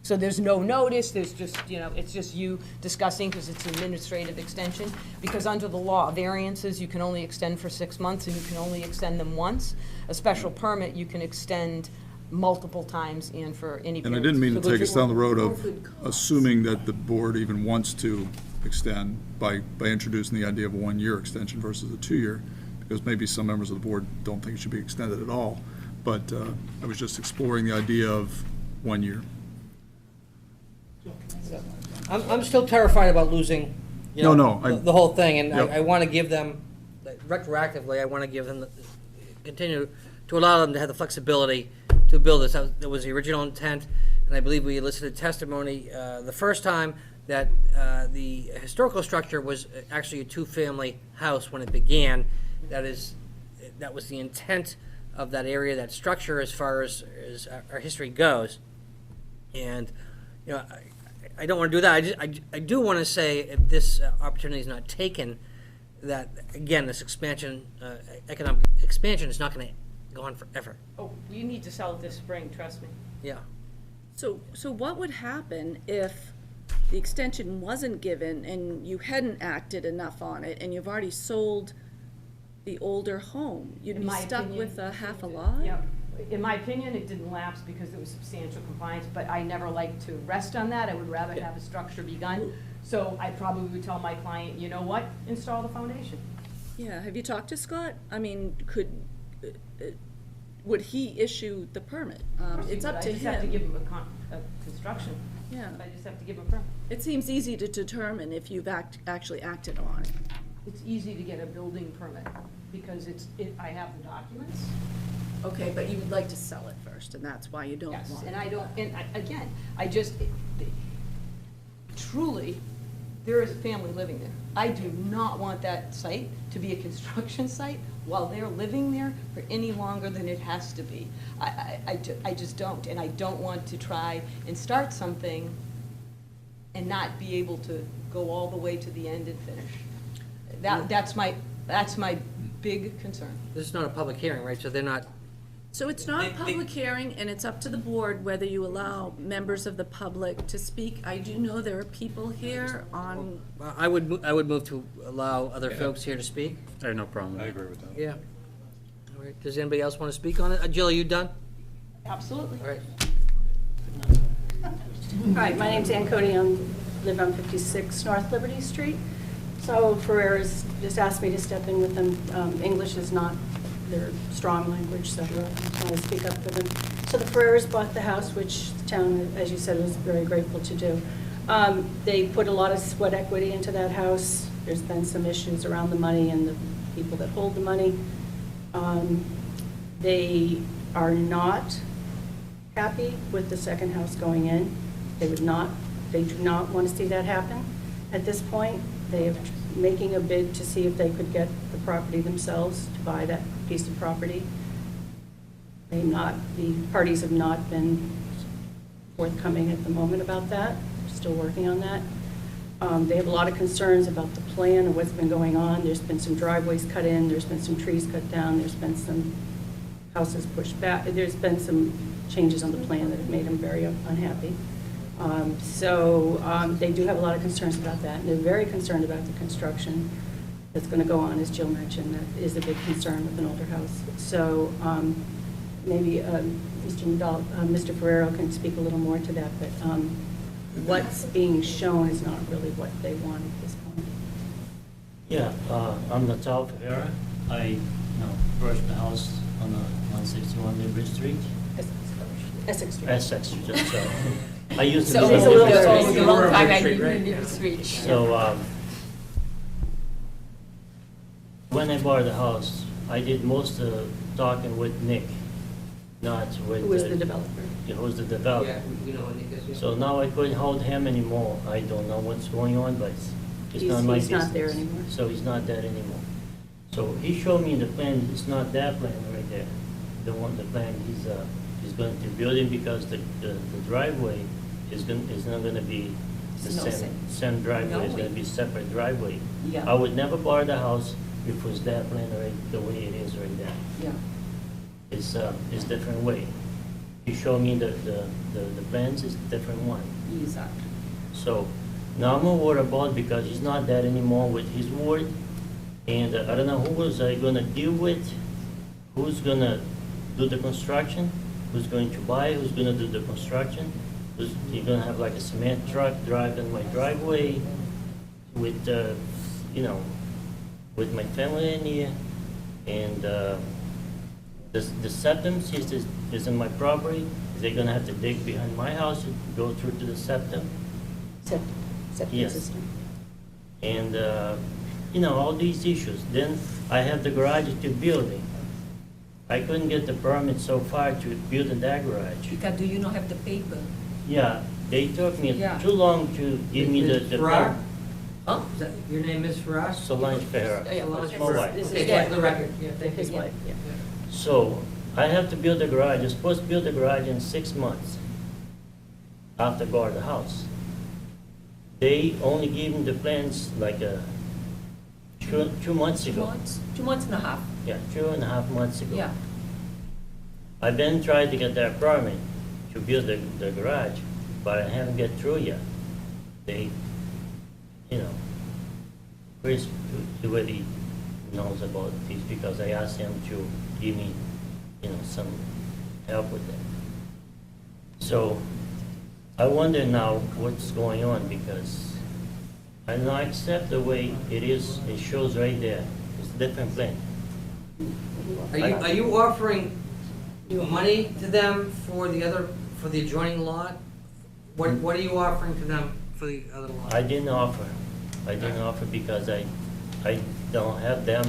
Speaker 5: So there's no notice, there's just, it's just you discussing, because it's an administrative extension. Because under the law, variances, you can only extend for 6 months, and you can only extend them once. A special permit, you can extend multiple times and for any
Speaker 6: And I
Speaker 5: period.
Speaker 6: didn't mean to
Speaker 5: So
Speaker 6: take
Speaker 5: those
Speaker 6: us
Speaker 5: are-
Speaker 6: down the road of assuming that the board even wants to extend by introducing the idea of a 1-year extension versus a 2-year, because maybe some members of the board don't think it should be extended at all. But I was just exploring the idea of 1 year.
Speaker 1: I'm still terrified about losing,
Speaker 6: No, I-
Speaker 1: the whole thing, and
Speaker 6: Yep.
Speaker 1: I want to give them, retroactively, I want to give them, continue to allow them to have the flexibility to build this. That was the original intent, and I believe we elicited testimony the first time that the historical structure was actually a 2-family house when it began. That was the intent of that area, that structure, as far as our history goes. And, I don't want to do that. I do want to say, if this opportunity is not taken, that, again, this expansion, economic expansion is not going to go on forever.
Speaker 5: Oh, you need to sell it this spring, trust me.
Speaker 1: Yeah.
Speaker 2: So what would happen if the extension wasn't given and you hadn't acted enough on it, and you've already sold the older home? You'd
Speaker 5: In
Speaker 2: be
Speaker 5: my
Speaker 2: stuck
Speaker 5: opinion-
Speaker 2: with a half a lot?
Speaker 5: Yeah, in my opinion, it didn't lapse because there was substantial compliance, but I never like to rest on that. I would rather have a structure begun. So I probably would tell my client, you know what, install the foundation.
Speaker 2: Yeah, have you talked to Scott? I mean, would he issue the permit? It's up to
Speaker 5: I just have to
Speaker 2: him.
Speaker 5: give him a construction.
Speaker 2: Yeah.
Speaker 5: I just have to give him a permit.
Speaker 2: It seems easy to determine if you've actually acted on it.
Speaker 5: It's easy to get a building permit because I have the documents.
Speaker 2: Okay, but you would like to sell it first, and that's why you don't
Speaker 5: Yes,
Speaker 2: want it.
Speaker 5: and I don't, again, truly, there is a family living there. I do not want that site to be a construction site while they're living there for any longer than it has to be. I just don't, and I don't want to try and start something and not be able to go all the way to the end and finish. That's my big concern.
Speaker 1: This is not a public hearing, right? So they're not,
Speaker 2: So it's not a
Speaker 1: They-
Speaker 2: public hearing, and it's up to the board whether you allow members of the public to speak. I do know there are people here on,
Speaker 1: I would move to allow other folks here to speak.
Speaker 8: I have no problem with
Speaker 4: I
Speaker 8: that.
Speaker 4: agree with that.
Speaker 1: Yeah. All right, does anybody else want to speak on it? Jill, are you done?
Speaker 5: Absolutely.
Speaker 1: All right.
Speaker 9: Hi, my name's Ann Cody. I live on 56 North Liberty Street. So Ferrera's just asked me to step in with them. English is not their strong language, so I want to speak up for them. So the Ferrera's bought the house, which the town, as you said, was very grateful to do. They put a lot of sweat equity into that house. There's been some issues around the money and the people that hold the money. They are not happy with the second house going in. They do not want to see that happen at this point. They are making a bid to see if they could get the property themselves to buy that piece of property. The parties have not been forthcoming at the moment about that. They're still working on that. They have a lot of concerns about the plan and what's been going on. There's been some driveways cut in, there's been some trees cut down, there's been some houses pushed back. There's been some changes on the plan that have made them very unhappy. They do have a lot of concerns about that, and they're very concerned about the construction that's going to go on, as Jill mentioned. That is a big concern with an older house. So maybe Mr. Ferrero can speak a little more to that, but what's being shown is not really what they want at this point.
Speaker 11: Yeah, I'm Natal Ferreira. I purchased the house on 161 Newbridge Street.
Speaker 9: Essex Street.
Speaker 11: Essex Street, so I used to
Speaker 5: So
Speaker 11: live
Speaker 5: it's a
Speaker 11: on
Speaker 5: little
Speaker 11: Newbridge
Speaker 5: bit
Speaker 11: Street.
Speaker 5: a long time I didn't switch.
Speaker 11: So, when I bought the house, I did most of the talking with Nick, not with.
Speaker 9: Who was the developer?
Speaker 11: Yeah, who was the developer.
Speaker 1: we know what Nick is.
Speaker 11: So now I couldn't hold him anymore. I don't know what's going on, but it's not my business.
Speaker 9: He's not there anymore.
Speaker 11: So he's not there anymore. So he showed me the plan, it's not that plan right there. The plan he's going to build it because the driveway is not gonna be the
Speaker 5: No,
Speaker 11: same driveway,
Speaker 5: no
Speaker 11: it's gonna
Speaker 5: way.
Speaker 11: be separate driveway.
Speaker 5: Yeah.
Speaker 11: I would never buy the house if it was that plan right, the way it is right there.
Speaker 5: Yeah.
Speaker 11: It's different way. He showed me the plans is different one.
Speaker 5: Exactly.
Speaker 11: So now I'm more worried about because he's not there anymore with his word. And I don't know who was I gonna deal with, who's gonna do the construction, who's going to buy, who's gonna do the construction. You're gonna have like a cement truck drive in my driveway with, with my family in here. And the septum is in my property. They're gonna have to dig behind my house to go through to the septum.
Speaker 9: Septic
Speaker 11: Yes.
Speaker 9: system.
Speaker 11: And, all these issues. Then I have the garage to building. I couldn't get the permit so far to build in that garage.
Speaker 5: Because do you not have the paper?
Speaker 11: Yeah, they took me
Speaker 5: Yeah.
Speaker 11: too long to give me the
Speaker 1: Farrar?
Speaker 11: permit.
Speaker 5: Huh?
Speaker 1: Is that, your name is Faraz?
Speaker 11: Solange Ferreira.
Speaker 5: Yeah,
Speaker 11: That's
Speaker 5: okay.
Speaker 11: my wife.
Speaker 9: This is
Speaker 1: Okay,
Speaker 9: yeah,
Speaker 1: for the record. Yeah, thank
Speaker 9: his
Speaker 1: you.
Speaker 9: wife, yeah.
Speaker 11: So I have to build the garage. I'm supposed to build the garage in 6 months after I bought the house. They only gave me the plans like 2 months ago.
Speaker 5: 2 months and a half.
Speaker 11: Yeah, 2.5 months ago.
Speaker 5: Yeah.
Speaker 11: I've been trying to get that permit to build the garage, but I haven't get through yet. They, Chris already knows about this because I asked him to give me, some help with that. So I wonder now what's going on because I don't accept the way it is, it shows right there. It's a different plan.
Speaker 1: Are you offering money to them for the adjoining lot? What are you offering to them for the other lot?
Speaker 11: I didn't offer. I didn't offer because I don't have them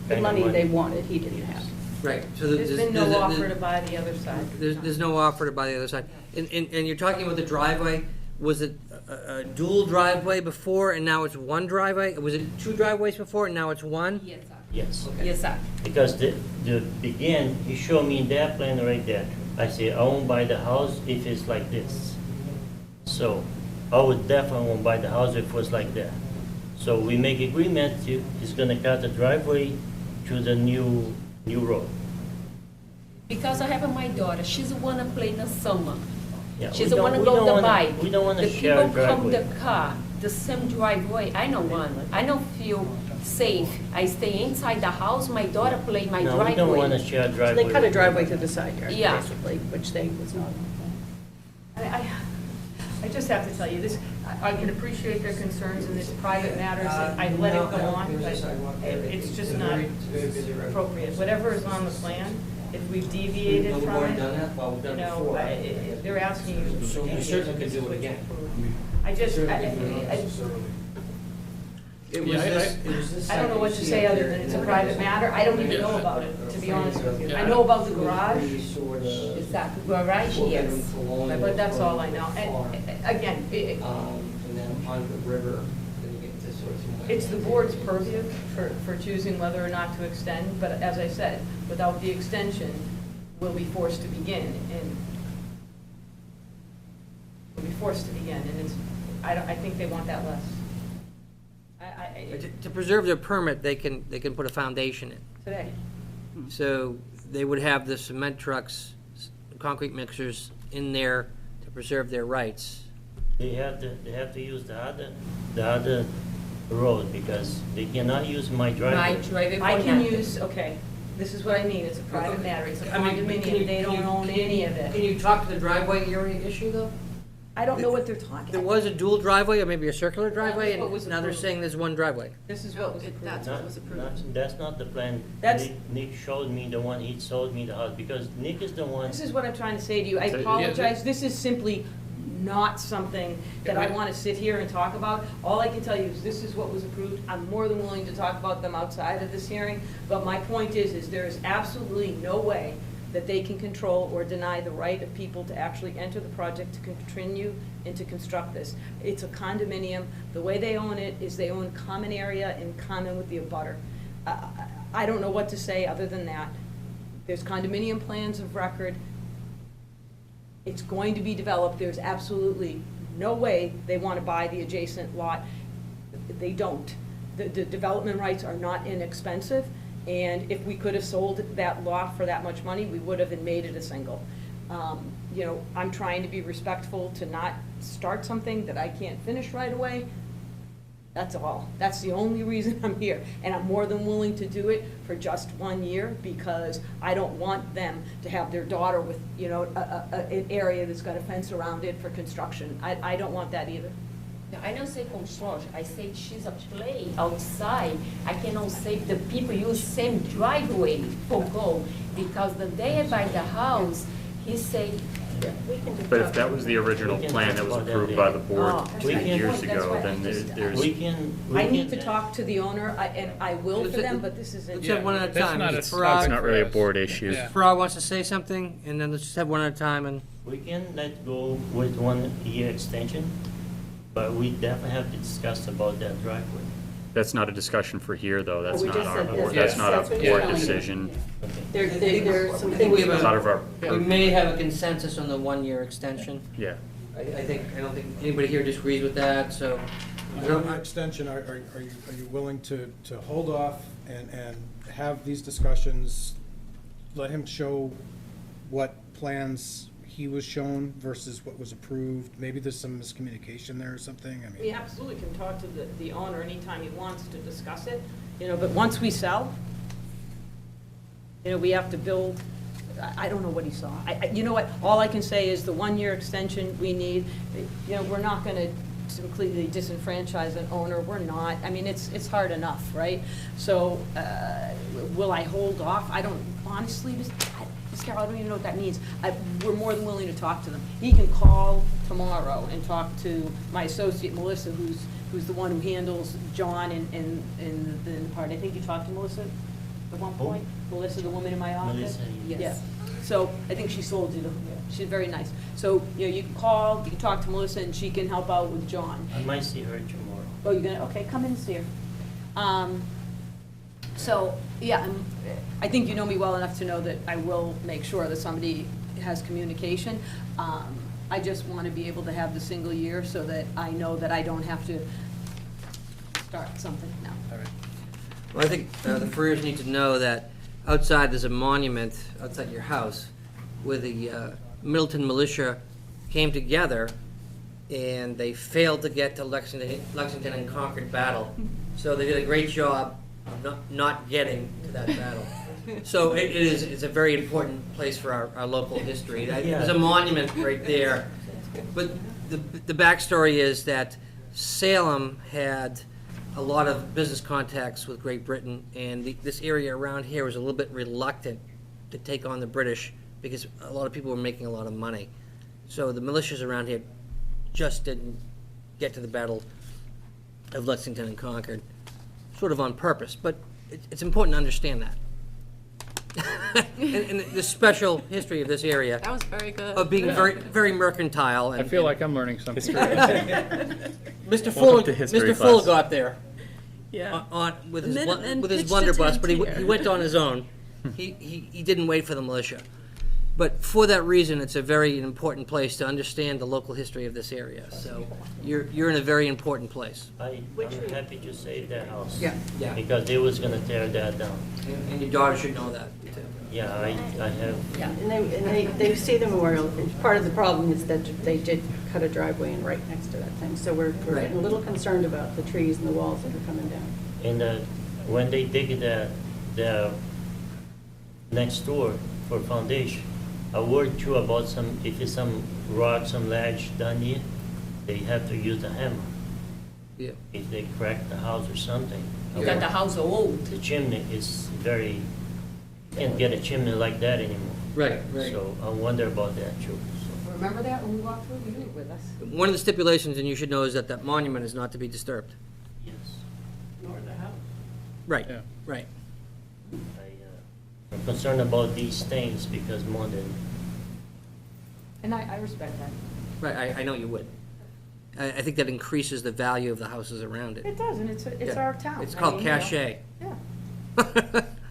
Speaker 9: The
Speaker 11: kind of
Speaker 9: money they wanted, he didn't have.
Speaker 1: Right, so
Speaker 5: There's been no offer to buy the other side.
Speaker 1: There's no offer to buy the other side. And you're talking about the driveway, was it a dual driveway before and now it's one driveway? Was it 2 driveways before and now it's one?
Speaker 5: Yes, sir.
Speaker 11: Yes.
Speaker 5: Yes, sir.
Speaker 11: Because the begin, he showed me that plan right there. I say, I won't buy the house if it's like this. So I would definitely won't buy the house if it was like that. So we make agreement, he's gonna cut the driveway to the new road.
Speaker 5: Because I have my daughter, she's the one that play in the summer.
Speaker 11: Yeah,
Speaker 5: She's
Speaker 11: we
Speaker 5: the
Speaker 11: don't-
Speaker 5: one that
Speaker 11: we
Speaker 5: go
Speaker 11: don't
Speaker 5: the
Speaker 11: wanna-
Speaker 5: bike.
Speaker 11: we don't wanna
Speaker 5: The
Speaker 11: share a
Speaker 5: people come
Speaker 11: driveway.
Speaker 5: the car, the same driveway. I don't want. I don't feel safe. I stay inside the house. My daughter play my
Speaker 11: No,
Speaker 5: driveway.
Speaker 11: we don't wanna share a
Speaker 9: So
Speaker 11: driveway.
Speaker 9: they cut a driveway to the side yard,
Speaker 5: Yeah.
Speaker 9: basically, which they was not.
Speaker 12: I just have to tell you, this, I can appreciate their concerns in this private matters, I let it go on, but it's just not appropriate. Whatever is on the plan, if we've deviated
Speaker 1: We've
Speaker 12: from
Speaker 1: already
Speaker 12: it,
Speaker 1: done that? Well, we've done it before.
Speaker 12: they're asking you.
Speaker 1: So we certainly could do it again.
Speaker 12: I just,
Speaker 1: It was this
Speaker 12: I don't know what to say other than it's a private matter. I don't even know about it, to be honest with you. I know about the garage.
Speaker 13: Is that the garage? Yes.
Speaker 12: But that's all I know. And again,
Speaker 13: And then on the river, then you get to sort of.
Speaker 12: it's the board's purview for choosing whether or not to extend, but as I said, without the extension, we'll be forced to begin, and it's, I think they want that less.
Speaker 1: To preserve their permit, they can put a foundation in.
Speaker 12: Today.
Speaker 1: So they would have the cement trucks, concrete mixers in there to preserve their rights.
Speaker 11: They have to use the other road because they cannot use my
Speaker 13: My
Speaker 11: driveway.
Speaker 13: driveway.
Speaker 12: I can use, okay, this is what I mean, it's a private matter, it's a condominium, they don't own any of
Speaker 1: Can
Speaker 12: it.
Speaker 1: you talk to the driveway area issue, though?
Speaker 12: I don't know what they're talking
Speaker 1: There
Speaker 12: about.
Speaker 1: was a dual driveway, or maybe a circular driveway,
Speaker 12: What was
Speaker 1: and now they're
Speaker 12: approved.
Speaker 1: saying there's one driveway.
Speaker 12: This is what was approved.
Speaker 2: That's what was approved.
Speaker 11: That's not the plan.
Speaker 12: That's-
Speaker 11: Nick showed me the one, he sold me the house, because Nick is the one.
Speaker 12: This is what I'm trying to say to you, I
Speaker 3: So, yeah,
Speaker 12: apologize, this is simply not something that I
Speaker 3: Yeah,
Speaker 12: want to sit here and talk about. All I can tell you is this is what was approved, I'm more than willing to talk about them outside of this hearing, but my point is there is absolutely no way that they can control or deny the right of people to actually enter the project, to continue and to construct this. It's a condominium, the way they own it is they own common area in common with the abutter. I don't know what to say other than that. There's condominium plans of record. It's going to be developed. There's absolutely no way they want to buy the adjacent lot. They don't. The development rights are not inexpensive, and if we could have sold that lot for that much money, we would have and made it a single. You know, I'm trying to be respectful to not start something that I can't finish right away. That's all. That's the only reason I'm here. And I'm more than willing to do it for just 1 year because I don't want them to have their daughter with, you know, an area that's got a fence around it for construction. I don't want that either.
Speaker 13: No, I don't say construction, I say she's a play outside. I cannot say the people use same driveway for go, because the day I buy the house, he say, we can.
Speaker 8: But if that was the original plan that was approved by the board
Speaker 12: Oh,
Speaker 8: 2
Speaker 11: that's
Speaker 8: years
Speaker 12: right. That's
Speaker 8: ago,
Speaker 12: right.
Speaker 8: then there's,
Speaker 11: We can.
Speaker 12: I need to talk to the owner, and I will for them, but this isn't.
Speaker 1: Let's have one at a
Speaker 3: that's
Speaker 1: time.
Speaker 3: not a-
Speaker 1: Is it Farag?
Speaker 8: it's not really a board issue.
Speaker 3: Yeah.
Speaker 1: Farag wants to say something, and then let's just have one at a time, and
Speaker 11: We can let go with 1 year extension, but we definitely have to discuss about that driveway.
Speaker 8: That's not a discussion for here, though. That's
Speaker 2: We
Speaker 8: not
Speaker 2: just
Speaker 8: our
Speaker 2: said
Speaker 8: board,
Speaker 2: this.
Speaker 8: that's not
Speaker 2: That's
Speaker 8: a
Speaker 2: what
Speaker 8: board
Speaker 2: you're
Speaker 8: decision.
Speaker 11: Okay.
Speaker 2: There's some
Speaker 1: I think we
Speaker 2: things.
Speaker 1: have
Speaker 8: It's out of our,
Speaker 1: we may have a consensus on the 1-year extension.
Speaker 8: yeah.
Speaker 1: I don't think anybody here disagrees with that, so.
Speaker 7: On the extension, are you willing to hold off and have these discussions? Let him show what plans he was shown versus what was approved? Maybe there's some miscommunication there or something, I
Speaker 12: We
Speaker 7: mean.
Speaker 12: absolutely can talk to the owner anytime he wants to discuss it, you know, but once we sell, you know, we have to build, I don't know what he saw. You know what, all I can say is the 1-year extension we need, you know, we're not gonna completely disenfranchise an owner, we're not. I mean, it's hard enough, right? So, will I hold off? I don't, honestly, Ms. Carroll, I don't even know what that means. We're more than willing to talk to them. He can call tomorrow and talk to my associate Melissa, who's the one who handles John and the part. I think you talked to Melissa at one point? Melissa, the woman in my office?
Speaker 11: Melissa, yes.
Speaker 12: Yeah. So I think she sold you, she's very nice. So, you know, you can call, you can talk to Melissa, and she can help out with John.
Speaker 11: I might see her tomorrow.
Speaker 12: Oh, you're gonna, okay, come in and see her. So, yeah, I think you know me well enough to know that I will make sure that somebody has communication. I just want to be able to have the single year so that I know that I don't have to start something now.
Speaker 1: All right. Well, I think the Freers need to know that outside there's a monument outside your house where the Middleton militia came together and they failed to get to Lexington and Concord battle. So they did a great job of not getting to that battle. So it's a very important place for our local history. There's a monument right there. But the backstory is that Salem had a lot of business contacts with Great Britain, and this area around here was a little bit reluctant to take on the British because a lot of people were making a lot of money. So the militias around here just didn't get to the Battle of Lexington and Concord. sort of on purpose, but it's important to understand that. And the special history of this area,
Speaker 2: That was very good.
Speaker 1: of being very, very mercantile.
Speaker 3: I feel like I'm learning something.
Speaker 1: Mr. Fuller,
Speaker 8: to history
Speaker 1: Mr. Fuller
Speaker 8: class.
Speaker 1: got there
Speaker 2: Yeah.
Speaker 1: with his,
Speaker 2: Minutemen
Speaker 1: with his
Speaker 2: pitched a
Speaker 1: blunderbuss,
Speaker 2: tent
Speaker 1: but he
Speaker 2: here.
Speaker 1: went on his own. He didn't wait for the militia. But for that reason, it's a very important place to understand the local history of this area. So you're in a very important place.
Speaker 11: I'm happy to save that house.
Speaker 1: Yeah.
Speaker 11: Because they was gonna tear that down.
Speaker 1: And your daughter should know that, too.
Speaker 11: Yeah, I have,
Speaker 9: Yeah, and they see the memorial, and part of the problem is that they did cut a driveway in right next to that thing. So we're
Speaker 1: Right.
Speaker 9: getting a little concerned about the trees and the walls that are coming down.
Speaker 11: and when they dig the next door for foundation, I worried too about if it's some rock, some ledge down here, they have to use the hammer.
Speaker 1: Yeah.
Speaker 11: If they crack the house or something.
Speaker 5: You got the house old.
Speaker 11: The chimney is very, can't get a chimney like that anymore.
Speaker 1: Right.
Speaker 11: So I wonder about that too. So,
Speaker 5: Remember that when we walked through? You were with us.
Speaker 1: One of the stipulations, and you should know, is that that monument is not to be disturbed.
Speaker 11: yes,
Speaker 5: Nor the house.
Speaker 1: Right,
Speaker 3: Yeah.
Speaker 1: right.
Speaker 11: I'm concerned about these things because more than,
Speaker 5: And I respect that.
Speaker 1: Right, I know you would. I think that increases the value of the houses around it.
Speaker 5: It does, and it's
Speaker 1: Yeah.
Speaker 5: our town.
Speaker 1: It's
Speaker 5: I
Speaker 1: called
Speaker 5: mean, you know.
Speaker 1: cachet.
Speaker 5: Yeah.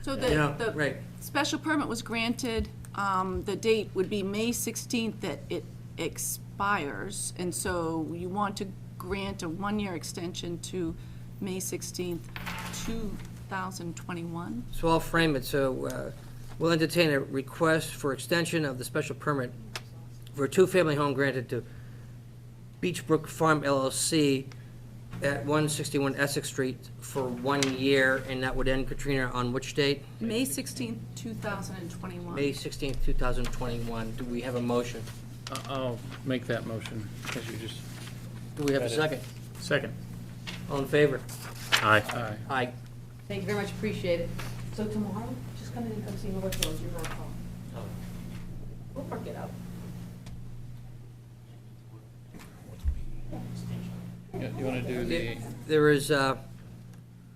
Speaker 2: So
Speaker 1: You know,
Speaker 2: the
Speaker 1: right.
Speaker 2: special permit was granted, the date would be May 16th that it expires, and so you want to grant a one-year extension to May 16th, 2021?
Speaker 1: So I'll frame it, so we'll entertain a request for extension of the special permit for a two-family home granted to Beechbrook Farm LLC at 161 Essex Street for 1 year, and that would end, Katrina, on which date?
Speaker 2: May 16th, 2021.
Speaker 1: May 16th, 2021. Do we have a motion?
Speaker 3: I'll make that motion, as you just,
Speaker 1: Do we have a
Speaker 3: Got it.
Speaker 1: second?
Speaker 8: Second.
Speaker 1: All in favor?
Speaker 8: Aye.
Speaker 3: aye.
Speaker 1: Aye.
Speaker 5: Thank you very much, appreciate it. So tomorrow, just come in and come see me what road you're going to call. We'll work it out.
Speaker 3: Yeah, you want to do the
Speaker 1: There is,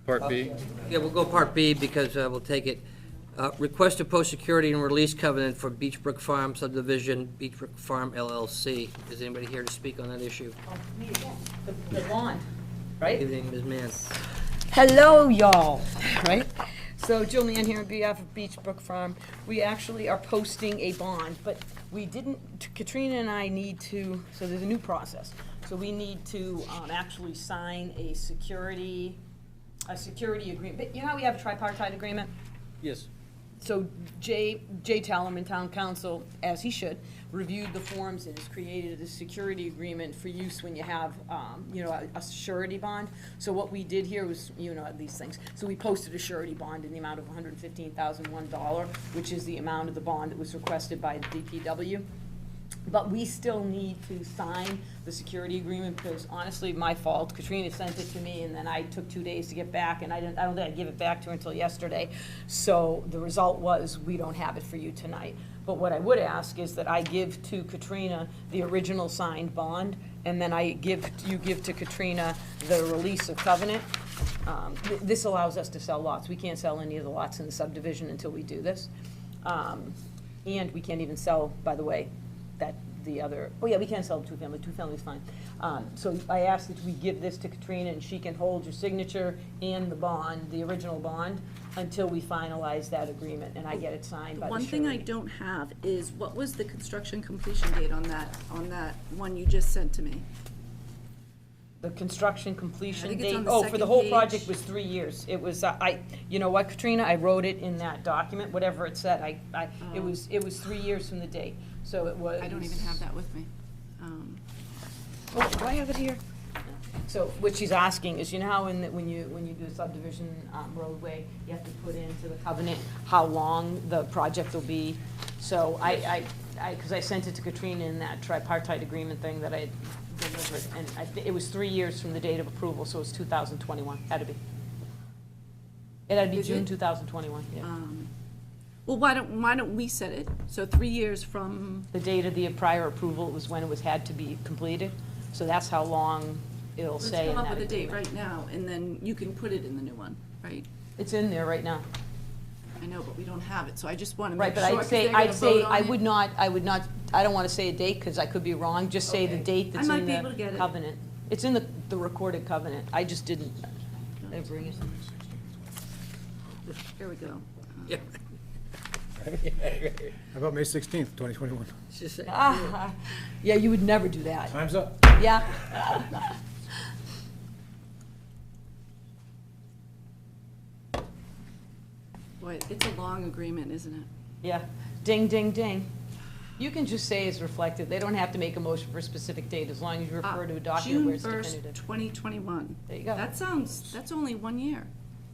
Speaker 3: Part B?
Speaker 1: yeah, we'll go Part B because we'll take it. Request to post security and release covenant for Beechbrook Farm subdivision, Beechbrook Farm LLC. Is anybody here to speak on that issue?
Speaker 5: Me again. The bond, right?
Speaker 1: Good evening, Ms. Mann.
Speaker 5: Hello, y'all, right? So Jill Mann here on behalf of Beechbrook Farm. We actually are posting a bond, but we didn't, Katrina and I need to, so there's a new process. So we need to actually sign a security agreement. But you know how we have a tripartite agreement?
Speaker 1: Yes.
Speaker 5: So Jay Tallerman, Town Council, as he should, reviewed the forms and has created a security agreement for use when you have, a surety bond. So what we did here was, these things. So we posted a surety bond in the amount of $115,001, which is the amount of the bond that was requested by the DPW. But we still need to sign the security agreement because honestly, my fault. Katrina sent it to me and then I took 2 days to get back and I don't think I gave it back to her until yesterday. So the result was we don't have it for you tonight. But what I would ask is that I give to Katrina the original signed bond and then you give to Katrina the release of covenant. This allows us to sell lots. We can't sell any of the lots in the subdivision until we do this. And we can't even sell, by the way, we can sell two-family is fine. So I asked that we give this to Katrina and she can hold your signature and the bond, the original bond, until we finalize that agreement and I get it signed by the
Speaker 2: One thing I
Speaker 5: surety.
Speaker 2: don't have is, what was the construction completion date on that one you just sent to me?
Speaker 5: The construction completion
Speaker 2: I think it's
Speaker 5: date,
Speaker 2: on the
Speaker 5: for the
Speaker 2: second
Speaker 5: whole
Speaker 2: page.
Speaker 5: project was 3 years. It was, you know what, Katrina, I wrote it in that document, whatever it said, it was 3 years from the date, so it was.
Speaker 2: I don't even have that with me.
Speaker 5: Oh, do I have it here? So what she's asking is, you know how when you do a subdivision roadway, you have to put into the covenant how long the project will be? So because I sent it to Katrina in that tripartite agreement thing that I had delivered, and it was 3 years from the date of approval, so it's 2021, had to be. It had to be
Speaker 2: Is
Speaker 5: June
Speaker 2: it?
Speaker 5: 2021, yeah.
Speaker 2: Well, why don't we set it? So 3 years from,
Speaker 5: The date of the prior approval was when it had to be completed, so that's how long it'll
Speaker 2: Let's
Speaker 5: say in
Speaker 2: come up
Speaker 5: that
Speaker 2: with a date
Speaker 5: agreement.
Speaker 2: right now, and then you can put it in the new one, right?
Speaker 5: It's in there right now.
Speaker 2: I know, but we don't have it, so I just want to
Speaker 5: Right,
Speaker 2: make
Speaker 5: but
Speaker 2: sure,
Speaker 5: I'd
Speaker 2: 'cause
Speaker 5: say,
Speaker 2: they're gonna
Speaker 5: I'd say,
Speaker 2: vote on
Speaker 5: I
Speaker 2: it.
Speaker 5: would not, I don't want to say a date, because I could be wrong, just say the
Speaker 2: Okay.
Speaker 5: date that's
Speaker 2: I might
Speaker 5: in
Speaker 2: be able to get
Speaker 5: the
Speaker 2: it.
Speaker 5: covenant. It's in the recorded covenant, I just didn't, I bring it.
Speaker 2: Here we go.
Speaker 1: Yeah.
Speaker 7: How about May 16th, 2021?
Speaker 1: It's just-
Speaker 5: Yeah, you would never do that,
Speaker 7: Time's up.
Speaker 5: yeah?
Speaker 2: Boy, it's a long agreement, isn't it?
Speaker 5: Yeah, ding, ding, ding. You can just say it's reflected, they don't have to make a motion for a specific date, as long as you refer to a document where it's
Speaker 2: June
Speaker 5: definitive.
Speaker 2: 1st, 2021.
Speaker 5: There you go.
Speaker 2: That's only 1 year.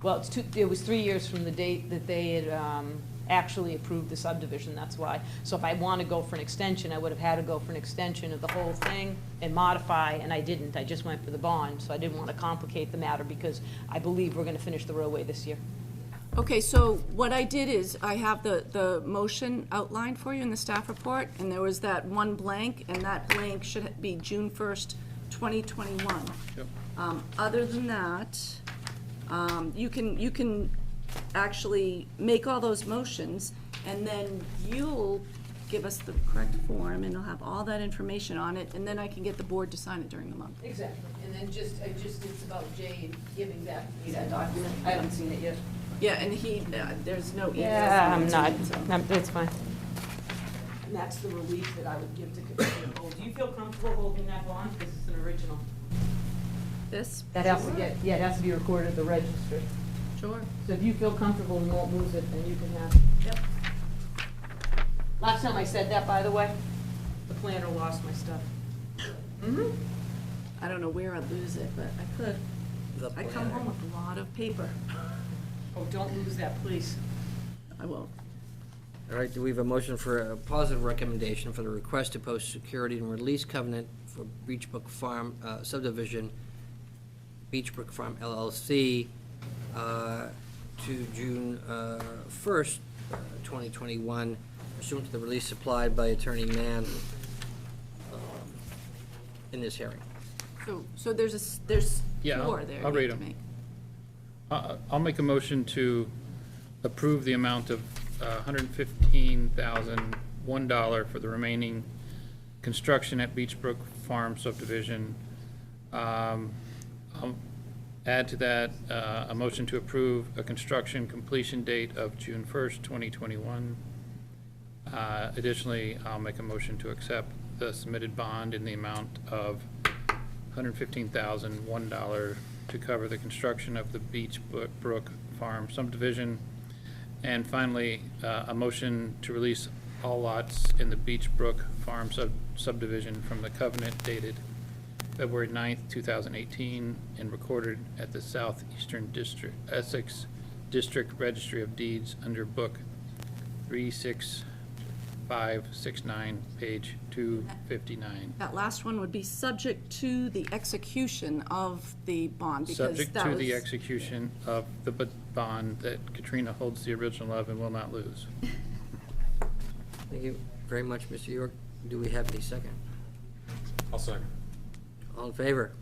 Speaker 5: Well, it was 3 years from the date that they had actually approved the subdivision, that's why. So if I want to go for an extension, I would have had to go for an extension of the whole thing and modify, and I didn't. I just went for the bond, so I didn't want to complicate the matter because I believe we're going to finish the roadway this year.
Speaker 2: Okay, so what I did is, I have the motion outlined for you in the staff report, and there was that one blank, and that blank should be June 1st, 2021.
Speaker 3: Yep.
Speaker 2: Other than that, you can actually make all those motions, and then you'll give us the correct form, and it'll have all that information on it, and then I can get the board to sign it during the month.
Speaker 5: Exactly, and then it's about Jay giving that document. I haven't seen it yet.
Speaker 2: Yeah, and there's no email.
Speaker 5: Yeah, I'm not,
Speaker 2: so-
Speaker 5: it's fine. And that's the relief that I would give to Katrina. Do you feel comfortable holding that bond, because it's an original?
Speaker 2: This?
Speaker 5: That has to get, yeah, it has to be recorded at the registry.
Speaker 2: Sure.
Speaker 5: So if you feel comfortable and won't lose it, then you can have it.
Speaker 2: Yep.
Speaker 5: Last time I said that, by the way, the planner lost my stuff. Mm-hmm.
Speaker 2: I don't know where I'd lose it, but I could.
Speaker 1: The
Speaker 2: I come
Speaker 1: planner.
Speaker 2: home with a lot of paper.
Speaker 5: Oh, don't lose that, please.
Speaker 2: I won't.
Speaker 1: All right, do we have a motion for a positive recommendation for the request to post security and release covenant for Beechbrook Farm subdivision, Beechbrook Farm LLC, to June 1st, 2021, pursuant to the release supplied by Attorney Mann in this hearing?
Speaker 2: So there's
Speaker 3: Yeah,
Speaker 2: four there.
Speaker 3: I'll
Speaker 2: you
Speaker 3: read
Speaker 2: have to
Speaker 3: them.
Speaker 2: make.
Speaker 3: I'll make a motion to approve the amount of $115,001 for the remaining construction at Beechbrook Farm subdivision. I'll add to that a motion to approve a construction completion date of June 1st, 2021. Additionally, I'll make a motion to accept the submitted bond in the amount of $115,001 to cover the construction of the Beechbrook Farm subdivision. And finally, a motion to release all lots in the Beechbrook Farm subdivision from the covenant dated February 9th, 2018, and recorded at the Southeastern District, Essex District Registry of Deeds under Book 36569, page 259.
Speaker 2: That last one would be subject to the execution of the bond, because
Speaker 3: Subject
Speaker 2: that
Speaker 3: to the
Speaker 2: was-
Speaker 3: execution of the bond that Katrina holds the original of and will not lose.
Speaker 1: Thank you very much, Mr. York. Do we have a second?
Speaker 4: I'll second.
Speaker 1: All in favor?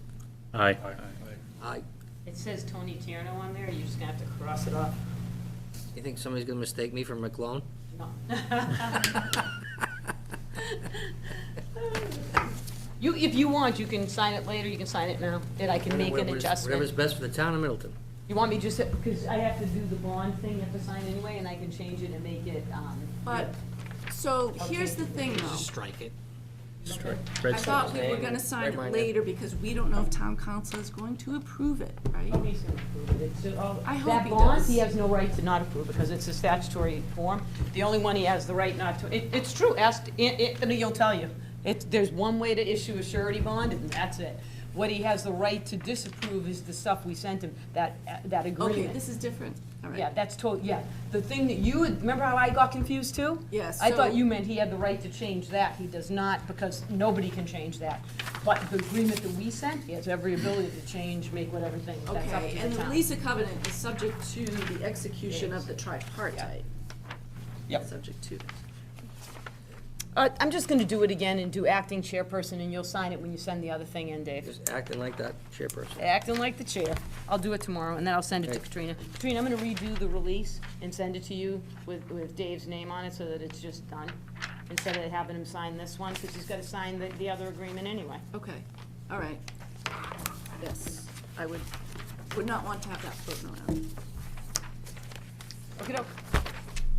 Speaker 8: Aye.
Speaker 1: Aye.
Speaker 5: It says Tony Tierno on there, you're just gonna have to cross it off.
Speaker 1: You think somebody's gonna mistake me for McClone?
Speaker 5: No. You, if you want, you can sign it later, you can sign it now, and I can make an
Speaker 1: Whatever's
Speaker 5: adjustment.
Speaker 1: best for the town of Middleton.
Speaker 5: You want me just, because I have to do the bond thing, you have to sign anyway, and I can change it and make it,
Speaker 2: But, so here's the thing,
Speaker 1: Just
Speaker 2: though.
Speaker 1: strike it.
Speaker 2: I thought we were gonna sign it
Speaker 1: Reminder.
Speaker 2: later, because we don't know if town council is going to approve it, right?
Speaker 5: Oh, he's gonna approve it.
Speaker 2: I hope
Speaker 5: That
Speaker 2: he
Speaker 5: bond,
Speaker 2: does.
Speaker 5: he has no right to not approve it, because it's a statutory form. The only one he has the right not to, it's true, Anthony, he'll tell you. There's one way to issue a surety bond, and that's it. What he has the right to disapprove is the stuff we sent him, that agreement.
Speaker 2: Okay, this is different, all right.
Speaker 5: Yeah, that's yeah. The thing that you, remember how I got confused too?
Speaker 2: Yes,
Speaker 5: I thought
Speaker 2: so-
Speaker 5: you meant he had the right to change that. He does not, because nobody can change that. But the agreement that we sent, he has every ability to change, make whatever thing. That's up
Speaker 2: Okay,
Speaker 5: to
Speaker 2: and
Speaker 5: the
Speaker 2: the
Speaker 5: town.
Speaker 2: release of covenant is subject to the execution of the tripartite.
Speaker 5: Yep.
Speaker 2: Subject to.
Speaker 5: I'm just gonna do it again and do acting chairperson, and you'll sign it when you send the other thing in, Dave.
Speaker 1: Just acting like that chairperson.
Speaker 5: Acting like the chair. I'll do it tomorrow, and then I'll send it to
Speaker 1: Okay.
Speaker 5: Katrina. Katrina, I'm gonna redo the release and send it to you with Dave's name on it, so that it's just done, instead of having him sign this one, because he's gotta sign the other agreement anyway.
Speaker 2: Okay, all right. Yes, I would not want to have that floating around.
Speaker 5: Okey-doke.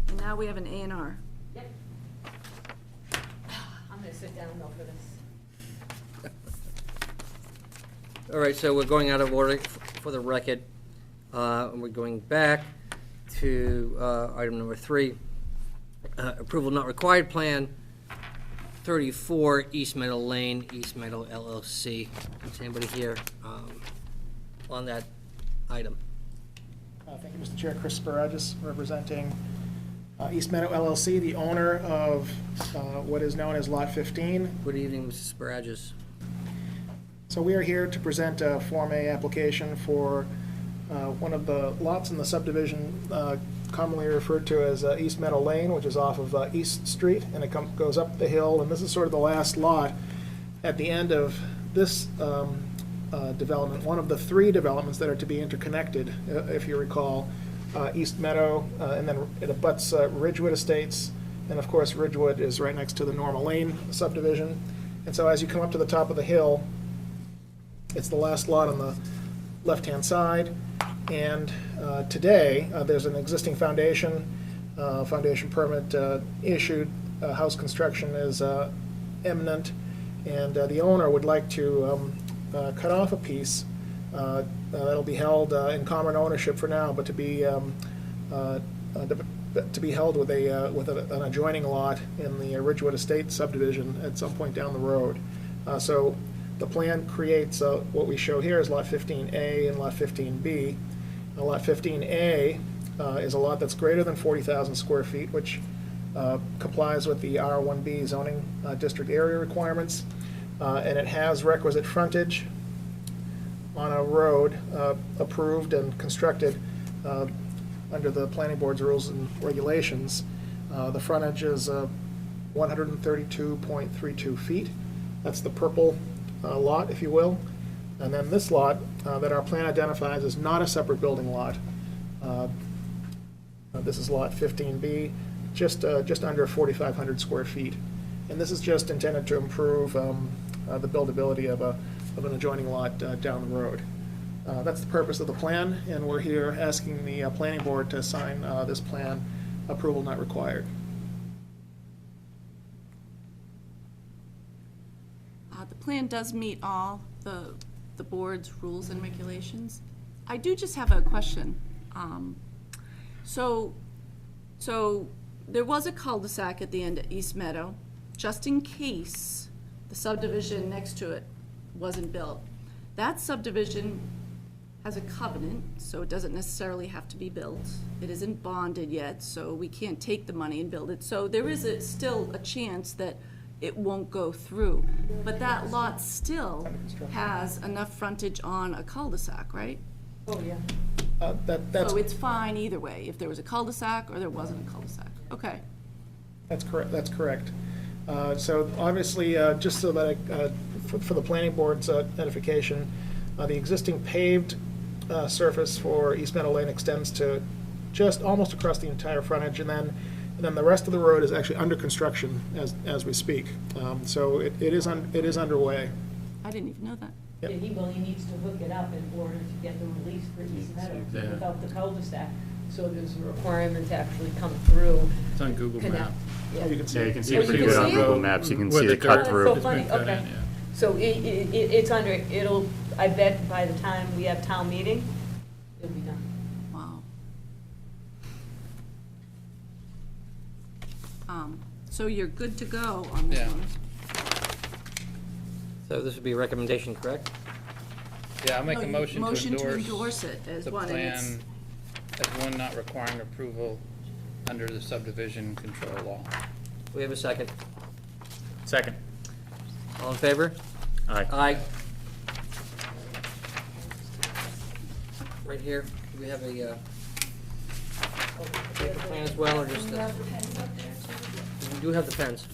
Speaker 2: And now we have an A&R.
Speaker 5: Yep. I'm gonna sit down though for this.
Speaker 1: All right, so we're going out of order for the record. And we're going back to item number 3. Approval not required plan, 34 East Meadow Lane, East Meadow LLC. Is anybody here on that item?
Speaker 10: Thank you, Mr. Chair. Chris Sparagus, representing East Meadow LLC, the owner of what is known as Lot 15.
Speaker 1: Good evening, Mrs. Sparagus.
Speaker 10: So we are here to present a Form A application for one of the lots in the subdivision commonly referred to as East Meadow Lane, which is off of East Street, and it goes up the hill, and this is sort of the last lot at the end of this development, one of the 3 developments that are to be interconnected, if you recall. East Meadow, and then it abuts Ridgewood Estates, and of course Ridgewood is right next to the Normal Lane subdivision. And so as you come up to the top of the hill, it's the last lot on the left-hand side, and today there's an existing foundation permit issued, house construction is imminent, and the owner would like to cut off a piece that'll be held in common ownership for now, but to be held with an adjoining lot in the Ridgewood Estate subdivision at some point down the road. So the plan creates what we show here is Lot 15A and Lot 15B. Lot 15A is a lot that's greater than 40,000 square feet, which complies with the R1B zoning district area requirements, and it has requisite frontage on a road approved and constructed under the planning board's rules and regulations. The frontage is 132.32 feet. That's the purple lot, if you will. And then this lot that our plan identifies as not a separate building lot. This is Lot 15B, just under 4,500 square feet. And this is just intended to improve the buildability of an adjoining lot down the road. That's the purpose of the plan, and we're here asking the planning board to sign this plan, approval not required.
Speaker 2: The plan does meet all the board's rules and regulations. I do just have a question. So there was a cul-de-sac at the end of East Meadow, just in case the subdivision next to it wasn't built. That subdivision has a covenant, so it doesn't necessarily have to be built. It isn't bonded yet, so we can't take the money and build it. So there is still a chance that it won't go through. But that lot still has enough frontage on a cul-de-sac, right?
Speaker 5: Oh, yeah.
Speaker 10: That's
Speaker 2: So it's fine either way, if there was a cul-de-sac or there wasn't a cul-de-sac. Okay.
Speaker 10: That's correct. That's correct. So obviously, just so that for the planning board's edification, the existing paved surface for East Meadow Lane extends to just almost across the entire frontage, and then the rest of the road is actually under construction as we speak. So it is underway.
Speaker 2: I didn't even know that.
Speaker 10: Yep.
Speaker 5: Yeah, he only needs to hook it up in order to get the release for East Meadow without the cul-de-sac. So there's a requirement to actually come through.
Speaker 3: It's on Google
Speaker 5: Connect.
Speaker 3: Map.
Speaker 10: Oh, you can see
Speaker 8: Yeah,
Speaker 10: it.
Speaker 8: you can see
Speaker 5: Oh,
Speaker 8: it
Speaker 5: you
Speaker 8: pretty
Speaker 5: can
Speaker 8: good on
Speaker 5: see it?
Speaker 8: Google Maps. You can
Speaker 3: Where
Speaker 8: see
Speaker 3: the
Speaker 8: the cut
Speaker 3: dirt-
Speaker 8: through.
Speaker 5: So
Speaker 3: It's
Speaker 5: funny,
Speaker 3: been cut in,
Speaker 5: okay.
Speaker 3: yeah.
Speaker 5: So it's under, it'll, I bet by the time we have town meeting, it'll be done.
Speaker 2: Wow. So you're good to go on this
Speaker 3: Yeah.
Speaker 2: one?
Speaker 1: So this would be a recommendation, correct?
Speaker 3: Yeah, I'll make a
Speaker 2: No,
Speaker 3: motion to endorse
Speaker 2: endorse it as
Speaker 3: the
Speaker 2: one, and it's,
Speaker 3: plan as one not requiring approval under the subdivision control law.
Speaker 1: We have a second.
Speaker 8: Second.
Speaker 1: All in favor?
Speaker 8: Aye.
Speaker 1: Aye. Right here, do we have a paper plan as well, or just the? We do have the pens.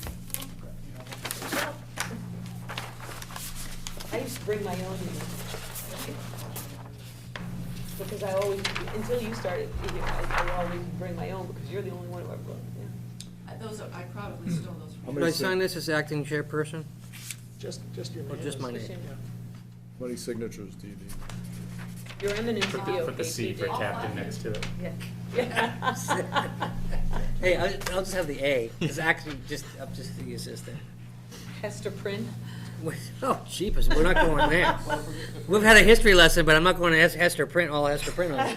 Speaker 5: I used to bring my own. Because I always, until you started, I always bring my own because you're the only one who ever brought, yeah.
Speaker 2: Those are, I probably stole those from.
Speaker 1: Should I sign this as acting chairperson?
Speaker 10: Just your name.
Speaker 1: Or just my name?
Speaker 6: How many signatures do you need?
Speaker 5: You're eminent to be okay.
Speaker 8: Put the C for captain next to it.
Speaker 5: Yeah.
Speaker 1: Hey, I'll just have the A, it's actually I'm just the assistant.
Speaker 5: Hester Prynne.
Speaker 1: Oh, jeepers, we're not going there. We've had a history lesson, but I'm not going to Hester Print, all Hester Print on it.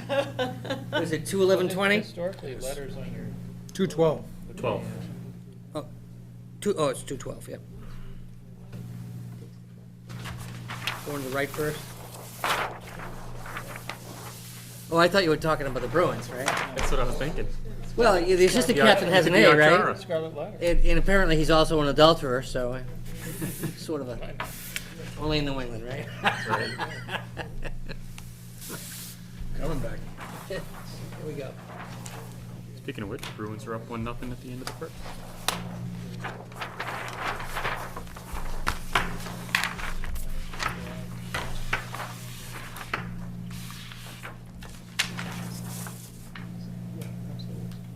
Speaker 1: What is it, 2/11/20?
Speaker 3: Historically, letters on your.
Speaker 7: 212.
Speaker 8: 12.
Speaker 1: Oh, it's 2/12, yeah. Going to the right first? Oh, I thought you were talking about the Bruins, right?
Speaker 8: That's what I was thinking.
Speaker 1: Well, the assistant captain has an
Speaker 8: Yeah,
Speaker 1: A, right?
Speaker 8: Clara.
Speaker 3: Scarlet letter.
Speaker 1: And apparently he's also an adulterer, so sort of only in New England, right?
Speaker 7: Coming back.
Speaker 1: Here we go.
Speaker 8: Speaking of which, Bruins are up 1-0 at the end of the first.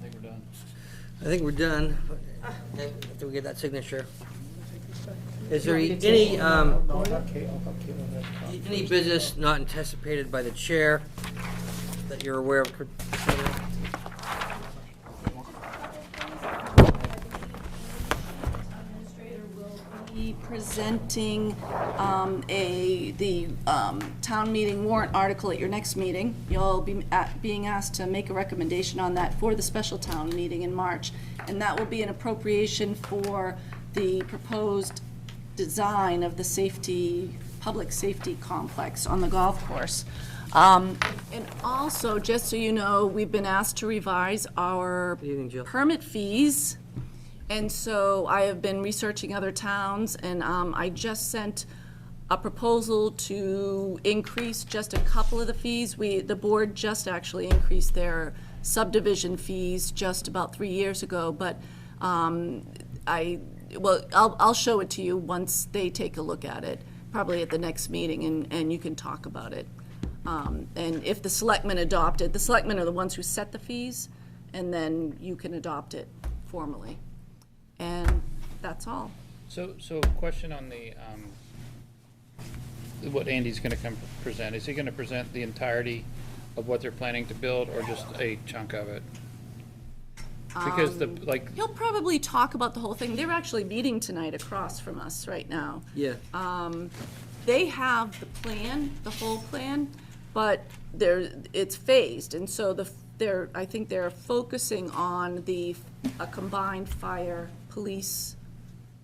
Speaker 3: I think we're done.
Speaker 1: I think we're done. After we get that signature. Is there any business not anticipated by the chair that you're aware of?
Speaker 2: Be presenting the town meeting warrant article at your next meeting. You'll be being asked to make a recommendation on that for the special town meeting in March. And that will be an appropriation for the proposed design of the public safety complex on the golf course. And also, just so you know, we've been asked to revise our
Speaker 1: Good evening, Jill.
Speaker 2: permit fees. And so I have been researching other towns, and I just sent a proposal to increase just a couple of the fees. The board just actually increased their subdivision fees just about 3 years ago, but I'll show it to you once they take a look at it, probably at the next meeting, and you can talk about it. And if the selectmen adopt it, the selectmen are the ones who set the fees, and then you can adopt it formally. And that's all.
Speaker 3: So question on the, what Andy's gonna come present. Is he gonna present the entirety of what they're planning to build, or just a chunk of it? Because
Speaker 2: He'll probably talk about the whole thing. They're actually meeting tonight across from us right now.
Speaker 1: Yeah.
Speaker 2: They have the plan, the whole plan, but it's phased, and so I think they're focusing on a combined fire police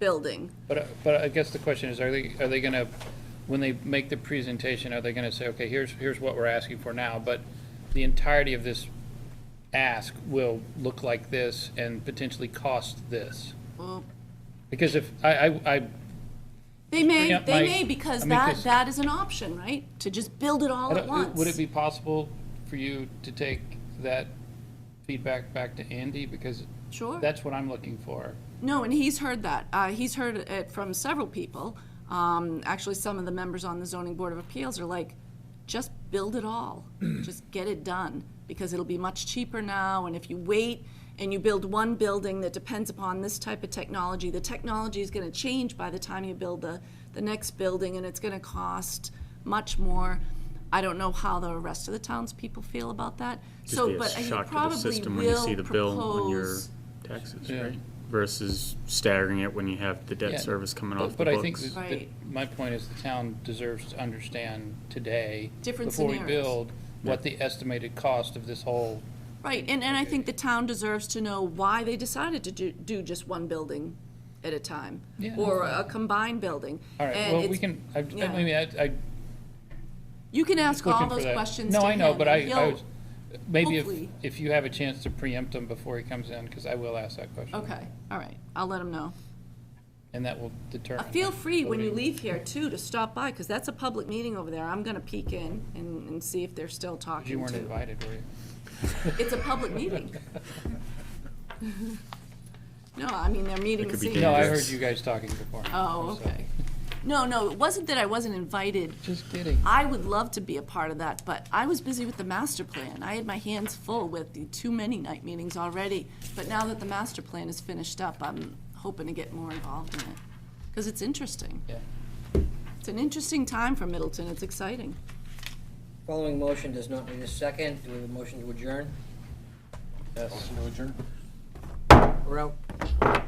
Speaker 2: building.
Speaker 3: But I guess the question is, are they gonna, when they make the presentation, are they gonna say, okay, here's what we're asking for now, but the entirety of this ask will look like this and potentially cost this?
Speaker 2: Well,
Speaker 3: Because if
Speaker 2: They may,
Speaker 3: Yeah,
Speaker 2: because
Speaker 3: I mean, 'cause-
Speaker 2: that is an option, right? To just build it all at once.
Speaker 3: would it be possible for you to take that feedback back to Andy? Because
Speaker 2: Sure.
Speaker 3: that's what I'm looking for.
Speaker 2: No, and he's heard that. He's heard it from several people. Actually, some of the members on the zoning board of appeals are like, just build it all. Just get it done, because it'll be much cheaper now, and if you wait and you build one building that depends upon this type of technology, the technology is gonna change by the time you build the next building, and it's gonna cost much more. I don't know how the rest of the townspeople feel about that.
Speaker 8: Just
Speaker 2: So,
Speaker 8: be a
Speaker 2: but he
Speaker 8: shock to the
Speaker 2: probably
Speaker 8: system when you see
Speaker 2: will
Speaker 8: the bill on your
Speaker 2: propose.
Speaker 8: taxes,
Speaker 3: Yeah.
Speaker 8: right? Versus staggering it when you have the
Speaker 3: Yeah.
Speaker 8: debt service coming off the
Speaker 3: But I think
Speaker 8: books.
Speaker 3: that
Speaker 2: Right.
Speaker 3: my point is the town deserves to understand today,
Speaker 2: Different
Speaker 3: before we
Speaker 2: scenarios.
Speaker 3: build, what the estimated cost of this whole,
Speaker 2: Right, and I think the town deserves to know why they decided to do just one building at a time,
Speaker 3: Yeah.
Speaker 2: or a combined building.
Speaker 3: all right,
Speaker 2: And
Speaker 3: well, we
Speaker 2: it's-
Speaker 3: can,
Speaker 2: yeah.
Speaker 3: I
Speaker 2: You can ask all
Speaker 3: looking for
Speaker 2: those
Speaker 3: that.
Speaker 2: questions
Speaker 3: No,
Speaker 2: to
Speaker 3: I know,
Speaker 2: him,
Speaker 3: but
Speaker 2: and
Speaker 3: I
Speaker 2: he'll-
Speaker 3: was, maybe
Speaker 2: hopefully-
Speaker 3: if you have a chance to preempt him before he comes in, because I will ask that question.
Speaker 2: Okay, all right, I'll let him know.
Speaker 3: And that will determine.
Speaker 2: Feel free when you
Speaker 3: voting.
Speaker 2: leave here too to stop by, because that's a public meeting over there. I'm gonna peek in and see if they're still talking
Speaker 3: You weren't
Speaker 2: too.
Speaker 3: invited, were you?
Speaker 2: It's a public meeting. No, I mean, they're meeting
Speaker 8: It
Speaker 2: the
Speaker 8: could be
Speaker 2: same.
Speaker 3: No, I heard
Speaker 8: dangerous.
Speaker 3: you guys talking before.
Speaker 2: Oh,
Speaker 3: so.
Speaker 2: okay. No, it wasn't that I wasn't invited.
Speaker 3: Just kidding.
Speaker 2: I would love to be a part of that, but I was busy with the master plan. I had my hands full with the too many night meetings already. But now that the master plan is finished up, I'm hoping to get more involved in it. Because it's interesting.
Speaker 3: Yeah.
Speaker 2: It's an interesting time for Middleton. It's exciting.
Speaker 1: Following motion does not need a second. Do we have a motion to adjourn?
Speaker 3: Yes.
Speaker 1: We're out.